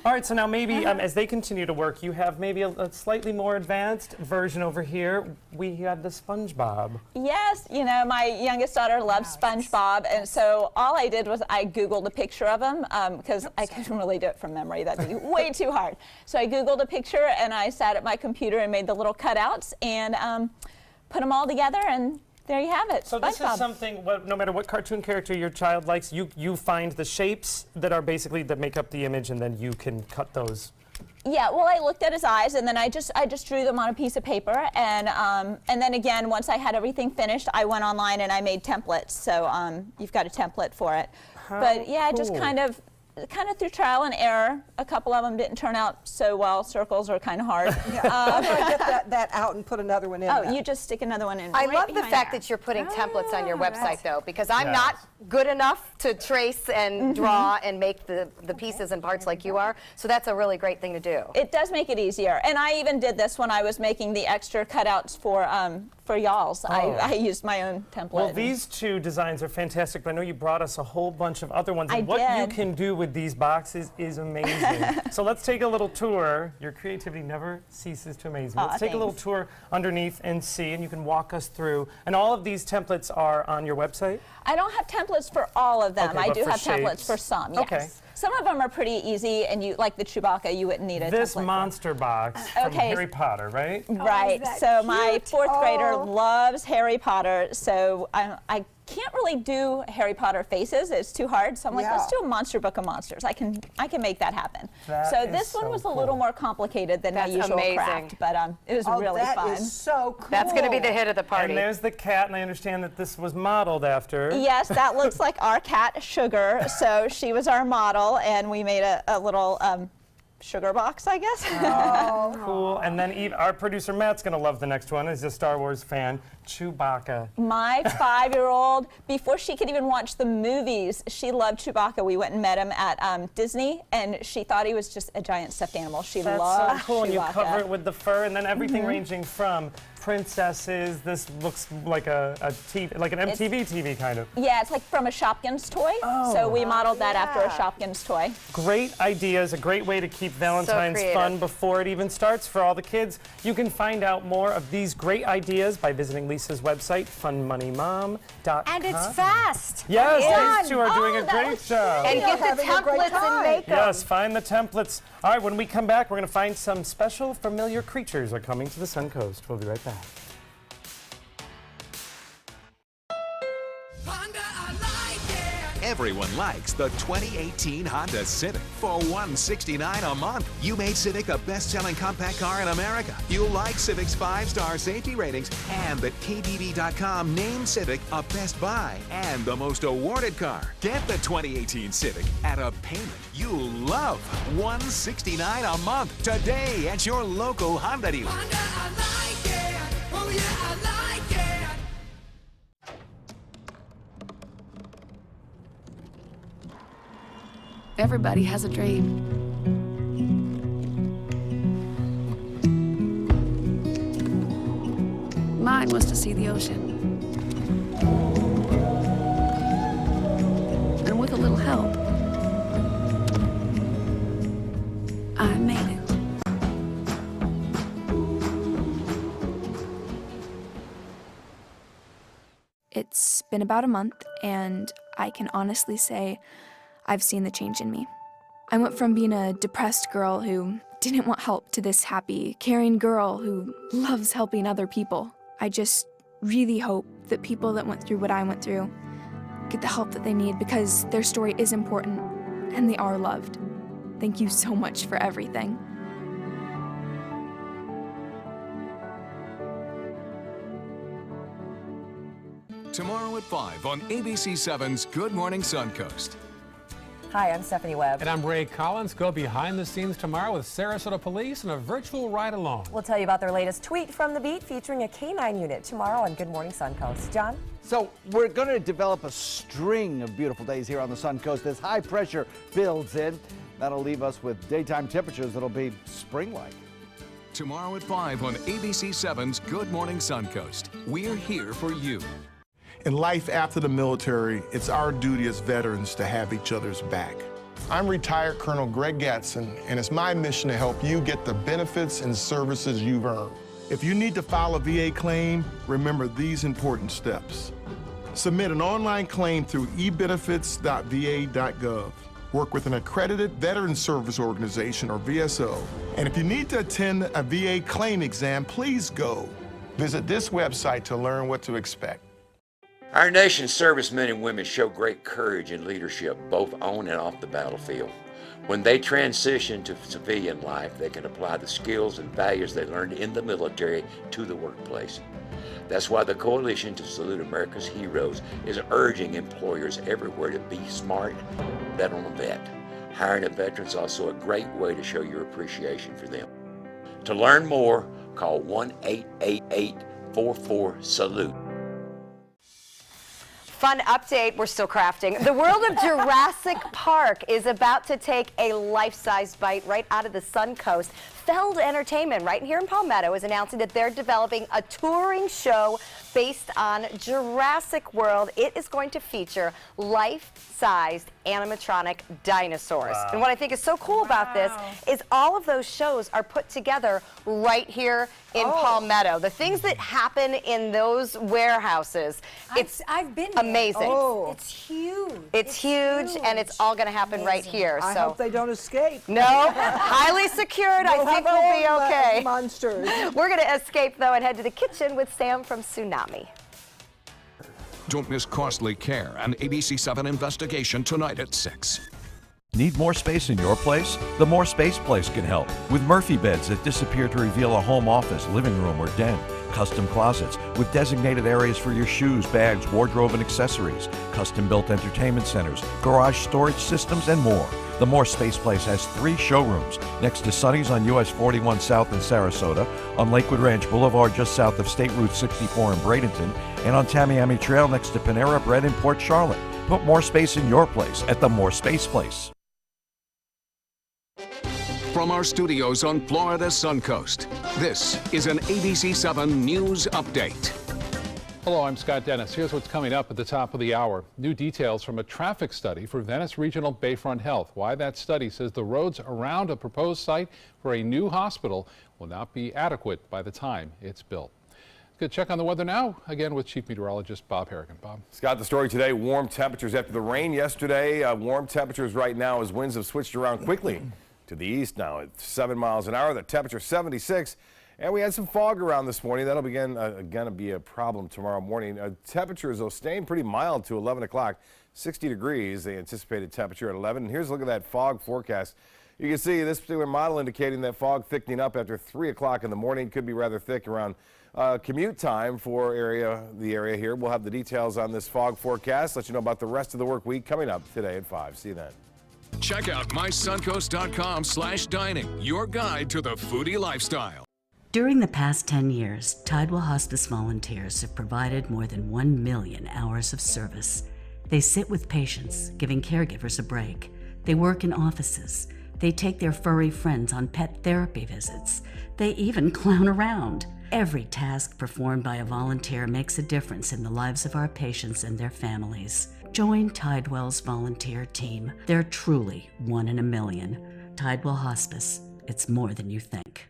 All right, so now maybe as they continue to work, you have maybe a slightly more advanced version over here. We have the SpongeBob. Yes, you know, my youngest daughter loves SpongeBob, and so all I did was I Googled a picture of him because I couldn't really do it from memory. That'd be way too hard. So I Googled a picture, and I sat at my computer and made the little cutouts and put them all together, and there you have it. So this is something, no matter what cartoon character your child likes, you find the shapes that are basically that make up the image, and then you can cut those. Yeah, well, I looked at his eyes, and then I just drew them on a piece of paper, and then again, once I had everything finished, I went online and I made templates. So you've got a template for it. But yeah, just kind of through trial and error. A couple of them didn't turn out so well. Circles are kind of hard. How do I get that out and put another one in? Oh, you just stick another one in. I right love the behind fact there. that you're putting templates on your website, though, because I'm not good enough to trace and draw and make the pieces and parts like you are. So that's a really great thing to do. It does make it easier. And I even did this when I was making the extra cutouts for y'all's. I used my own template. Well, these two designs are fantastic, but I know you brought us a whole bunch of other ones. I And what you did. can do with these boxes is amazing. So let's take a little tour. Your creativity never ceases to amaze me. Aw, Let's take a little thanks. tour underneath and see, and you can walk us through. And all of these templates are on your website? I don't have templates for all of them. Okay, I but do for have templates shapes? for some, yes. Okay. Some of them are pretty easy, and you like the Chewbacca, you wouldn't need a This template. monster box from Harry Potter, right? Right. So my fourth grader loves Harry Potter, so I can't really do Harry Potter faces. It's too hard. So I'm like, let's do a monster book of monsters. I can make that happen. That So this one was a little more complicated than my That's usual amazing. craft, but it was really fun. That is so cool. That's going to be the hit of the party. And there's the cat, and I understand that this was modeled after. Yes, that looks like our cat, Sugar. So she was our model, and we made a little sugar box, I guess. Oh, cool. And then our producer Matt's going to love the next one. He's a Star Wars fan. Chewbacca. My 5-year-old, before she could even watch the movies, she loved Chewbacca. We went and met him at Disney, and she thought he was just a giant stuffed animal. She That's loved so cool. Chewbacca. And you cover it with the fur, and then everything Mhm. ranging from princesses. This looks like an MTV TV kind of. Yeah, it's like from a Shopkins toy. Oh. So we modeled that after a Shopkins toy. Great ideas, a great way to keep Valentine's creative. fun before it even starts for all the kids. You can find out more of these great ideas by visiting Lisa's website, funmoneymom.com. And it's fast. Yes, Done. these two are doing a great job. And get the templates and make them. Yes, find the templates. All right, when we come back, we're going to find some special familiar creatures are coming to the Suncoast. We'll be right back. Everyone likes the 2018 Honda Civic for $169 a month. You made Civic a best-selling compact car in America. You'll like Civic's 5-star safety ratings and that KBB.com named Civic a best buy and the most awarded car. Get the 2018 Civic at a payment you'll love. $169 a month today at your local Honda dealer. Everybody has a dream. Mine was to see the ocean. And with a little help, I made it. It's been about a month, and I can honestly say I've seen the change in me. I went from being a depressed girl who didn't want help to this happy, caring girl who loves helping other people. I just really hope that people that went through what I went through get the help that they need, because their story is important and they are loved. Thank you so much for everything. Tomorrow at 5 on ABC 7's Good Morning Suncoast. Hi, I'm Stephanie Webb. And I'm Ray Collins. Go behind the scenes tomorrow with Sarasota Police and a virtual ride-along. We'll tell you about their latest tweet from the beat featuring a K9 unit tomorrow on Good Morning Suncoast. John? So we're going to develop a string of beautiful days here on the Suncoast as high pressure builds in. That'll leave us with daytime temperatures that'll be spring-like. Tomorrow at 5 on ABC 7's Good Morning Suncoast. We're here for you. In life after the military, it's our duty as veterans to have each other's back. I'm retired Colonel Greg Gatson, and it's my mission to help you get the benefits and services you've earned. If you need to file a VA claim, remember these important steps. Submit an online claim through ebenefits.va.gov. Work with an accredited Veteran Service Organization, or VSO. And if you need to attend a VA claim exam, please go. Visit this website to learn what to expect. Our nation's servicemen and women show great courage and leadership, both on and off the battlefield. When they transition to civilian life, they can apply the skills and values they learned in the military to the workplace. That's why the Coalition to Salute America's Heroes is urging employers everywhere to be smart, bet on a vet. Hiring a veteran is also a great way to show your appreciation for them. To learn more, call 1-888-44-SALUTE. Fun update, we're still crafting. The world of Jurassic Park is about to take a life-size bite right out of the Suncoast. Feld Entertainment right here in Palmetto is announcing that they're developing a touring show based on Jurassic World. It is going to feature life-sized animatronic dinosaurs. Wow. And what I think is so cool about this is all of those shows are put together right here in Palmetto. The things that happen in those warehouses, I've been there. Amazing. Oh. It's huge. It's huge, and it's all going to happen right here. I So hope they don't escape. no, highly secured. I think we'll be okay. Monsters. We're going to escape, though, and head to the kitchen with Sam from Tsunami. Don't miss Costly Care, an ABC 7 investigation tonight at 6. Need more space in your place? The More Space Place can help with Murphy beds that disappear to reveal a home office, living room, or den. Custom closets with designated areas for your shoes, bags, wardrobe, and accessories. Custom-built entertainment centers, garage storage systems, and more. The More Space Place has 3 showrooms next to Sunny's on US 41 South in Sarasota, on Lakewood Ranch Boulevard just south of State Route 64 in Bradenton, and on Tamiami Trail next to Panera Bread in Port Charlotte. Put more space in your place at the More Space Place. From our studios on Florida's Suncoast, this is an ABC 7 News Update. Hello, I'm Scott Dennis. Here's what's coming up at the top of the hour. New details from a traffic study for Venice Regional Bayfront Health. Why that study says the roads around a proposed site for a new hospital will not be adequate by the time it's built. Good check on the weather now, again with Chief Meteorologist Bob Harrigan. Bob. Scott, the story today, warm temperatures after the rain yesterday. Warm temperatures right now as winds have switched around quickly to the east now at 7 miles an hour. The temperature 76. And we had some fog around this morning. That'll begin going to be a problem tomorrow morning. Temperatures, though, staying pretty mild to 11 o'clock. 60 degrees, the anticipated temperature at 11. And here's a look at that fog forecast. You can see this particular model indicating that fog thickening up after 3 o'clock in the morning. Could be rather thick around commute time for the area here. We'll have the details on this fog forecast. Let you know about the rest of the work week coming up today at 5. See you then. Check out mysuncoast.com/dining, your guide to the foodie lifestyle. During the past 10 years, Tidewell Hospice volunteers have provided more than 1 million hours of service. They sit with patients, giving caregivers a break. They work in offices. They take their furry friends on pet therapy visits. They even clown around. Every task performed by a volunteer makes a difference in the lives of our patients and their families. Join Tidewell's volunteer team. They're truly 1 in a million. Tidewell Hospice. It's more than you think.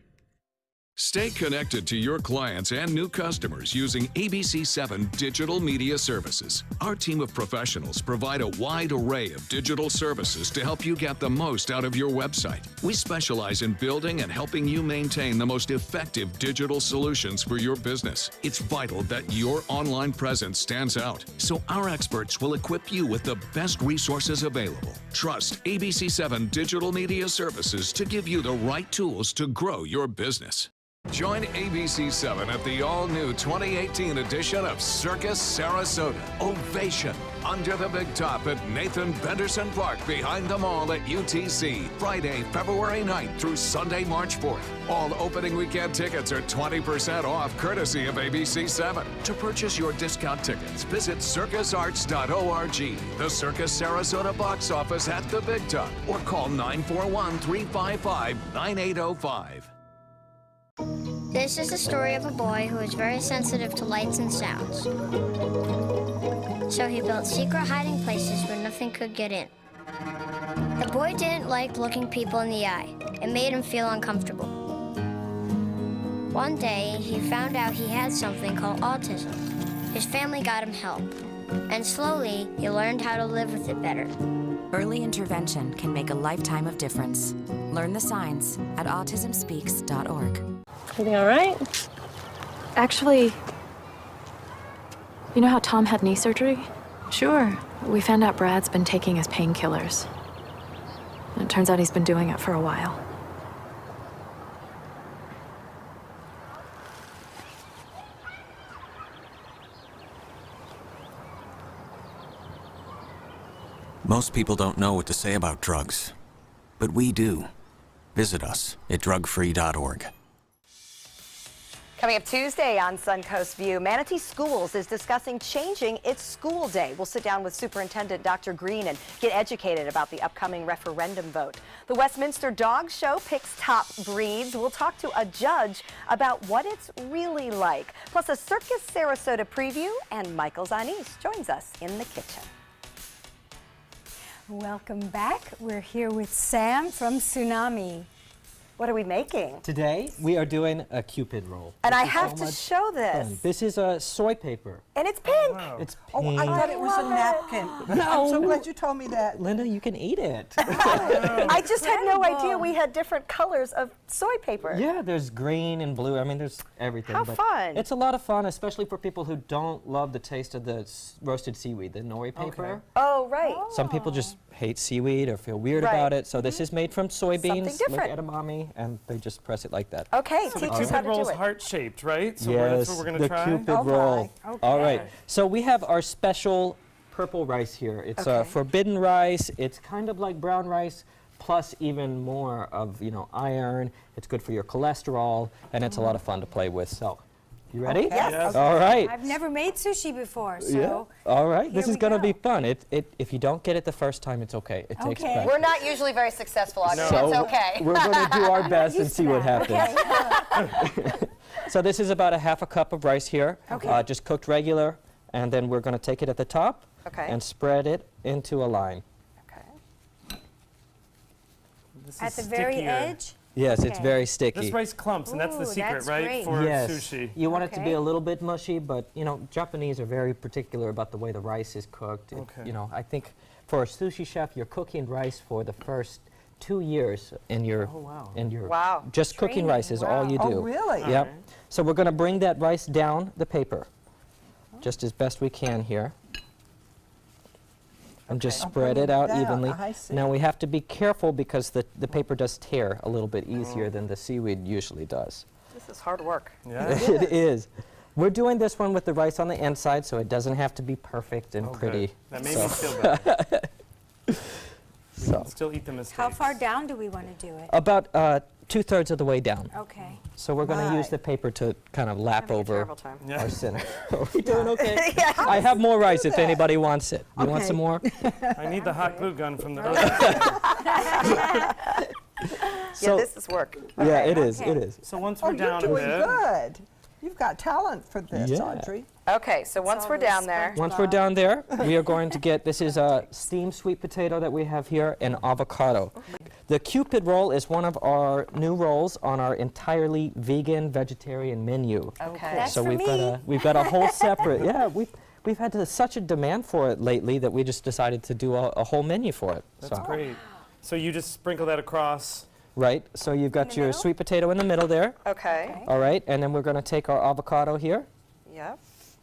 Stay connected to your clients and new customers using ABC 7 Digital Media Services. Our team of professionals provide a wide array of digital services to help you get the most out of your website. We specialize in building and helping you maintain the most effective digital solutions for your business. It's vital that your online presence stands out, so our experts will equip you with the best resources available. Trust ABC 7 Digital Media Services to give you the right tools to grow your business. Join ABC7 at the all-new 2018 edition of Circus Sarasota. Ovation under the big top at Nathan Benderson Park behind the mall at UTC. Friday, February 9th through Sunday, March 4th. All opening weekend tickets are 20% off, courtesy of ABC7. To purchase your discount tickets, visit circusarts.org. The Circus Sarasota box office at the big top, or call 941-355-9805. This is the story of a boy who is very sensitive to lights and sounds. So he built secret hiding places where nothing could get in. The boy didn't like looking people in the eye. It made him feel uncomfortable. One day, he found out he had something called autism. His family got him help. And slowly, he learned how to live with it better. Early intervention can make a lifetime of difference. Learn the signs at autismspeaks.org. Everything all right? Actually, you know how Tom had knee surgery? Sure. We found out Brad's been taking his painkillers. And it turns out he's been doing it for a while. Most people don't know what to say about drugs, but we do. Visit us at drugfree.org. Coming up Tuesday on Suncoast View, Manatee Schools is discussing changing its school day. We'll sit down with Superintendent Dr. Green and get educated about the upcoming referendum vote. The Westminster Dog Show picks top breeds. We'll talk to a judge about what it's really like. Plus a Circus Sarasota preview, and Michael Zanis joins us in the kitchen. Welcome back. We're here with Sam from Tsunami. What are we making? Today, we are doing a Cupid roll. And I have to show this. Fun. This is a soy paper. And it's pink. Wow. It's pink. Oh, I thought it was a napkin. No. I'm so glad you told me that. Linda, you can eat it. I just had no idea we had different colors of soy paper. Yeah, there's green and blue. I mean, there's everything. How but fun. It's a lot of fun, especially for people who don't love the taste of the roasted seaweed, the nori paper. Okay. Oh, right. Some people just hate seaweed or feel weird about it. So this is made from soybeans, like edamame, and they just press it like that. Okay, so teach the us how Cupid to roll do is it. heart-shaped, right? So Yes, that's what we're going to try? the Cupid roll. Okay. All right, so we have our special purple rice here. It's forbidden rice. It's kind of like brown rice, plus even more of, iron. It's good for your cholesterol, and it's a lot of fun to play with. So, you ready? Yes. All right. I've never made sushi before, so. Yeah. All right. This here is we going to go. be fun. If you don't get it the first time, it's okay. It takes practice. We're not usually very successful on it. So It's okay. we're going to do our best and see what happens. So this is about a half a cup of rice here, just cooked regular, and then we're going to take it at the top and spread it into a line. At the very edge? Yes, it's very sticky. This rice clumps, and that's the secret, right, for sushi. You want it to be a little bit mushy, but Japanese are very particular about the way the rice is cooked. I think for a sushi chef, you're cooking rice for the first 2 years in your just cooking rice is all you do. Oh, really? Yep. So we're going to bring that rice down the paper, just as best we can here. And just spread it out evenly. Now we have to be careful because the paper does tear a little bit easier than the seaweed usually does. This is hard work. Yeah. It is. We're doing this one with the rice on the inside, so it doesn't have to be perfect and pretty. That made me feel better. We can still eat the mistakes. How far down do we want to do it? About 2/3 of the way down. Okay. So we're going to use the paper to kind of lap over our center. Are we doing okay? Yeah. I have more rice if anybody wants it. You want some more? I need the hot glue gun from the Yeah, this is work. Yeah, it is. It is. So once we're down you're a doing bit. good. You've got talent for this, Yeah. Audrey. Okay, so once we're down there. Once we're down there, we are going to get, this is a steamed sweet potato that we have here, and avocado. The Cupid roll is one of our new rolls on our entirely vegan, vegetarian menu. Okay. That's So for we've got a whole separate, we've had such a demand for it lately that we just decided to do a whole menu for it. That's great. So you just sprinkle that across. Right, so you've got your sweet potato in the middle there. Okay. All right, and then we're going to take our avocado here. Yep.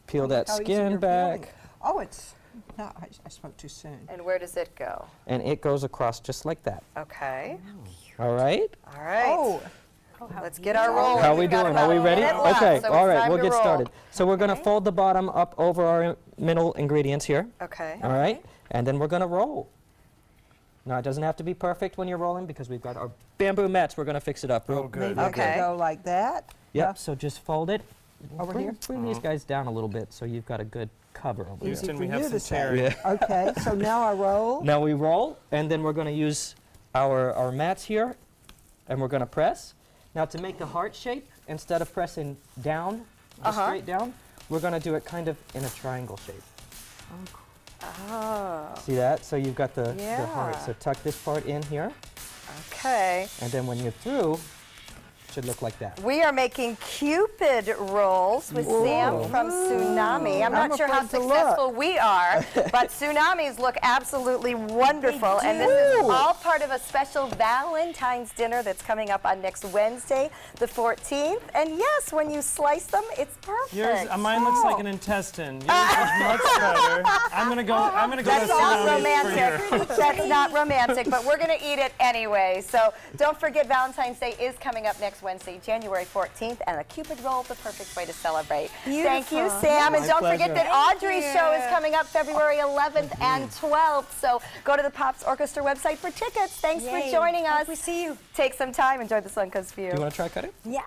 Peel that How easy skin you're back. peeling. Oh, it's, no, I spoke too soon. And where does it go? And it goes across just like that. Okay. All right? All right. Oh, Let's get our roll. How are we doing? Are we ready? Okay, So all it's right, time we'll to get roll. started. So we're going to fold the bottom up over our middle ingredients here. Okay. All right, and then we're going to roll. Now, it doesn't have to be perfect when you're rolling because we've got our bamboo mats. We're going to fix it up real good. Maybe I can go like that. Yep, so just fold it over here. Bring Uh-huh. these guys down a little bit so you've got a good cover over there. Houston, we have some tearing. Okay, so now I roll. Now we roll, and then we're going to use our mats here, and we're going to press. Now to make the heart shape, instead of pressing down, just straight down, we're going to do it kind of in a triangle shape. Oh. See that? So you've got the Yeah. heart. So tuck this part in here, Okay. and then when you're through, it should look like that. We are making Cupid rolls with Sam from Tsunami. I'm not sure how afraid to successful we are, but Tsunamis look absolutely wonderful. And this is all part of a special Valentine's dinner that's coming up on next Wednesday, the 14th. And yes, when you slice them, it's perfect. Yours, mine looks like an intestine. Yours is much better. I'm gonna go. That's to not Tsunami romantic. for yours. That's not romantic, but we're going to eat it anyway. So don't forget, Valentine's Day is coming up next Wednesday, January 14th, and a Cupid roll, the perfect way to celebrate. Thank you, Beautiful. Sam. And My don't forget pleasure. that Audrey's show is coming up February 11th and 12th. So go to the Pops Orchestra website for tickets. Thanks for Yay. joining us. Hope we see you. Take some time. Enjoy the Suncoast view. Do you want to try cutting? Yeah.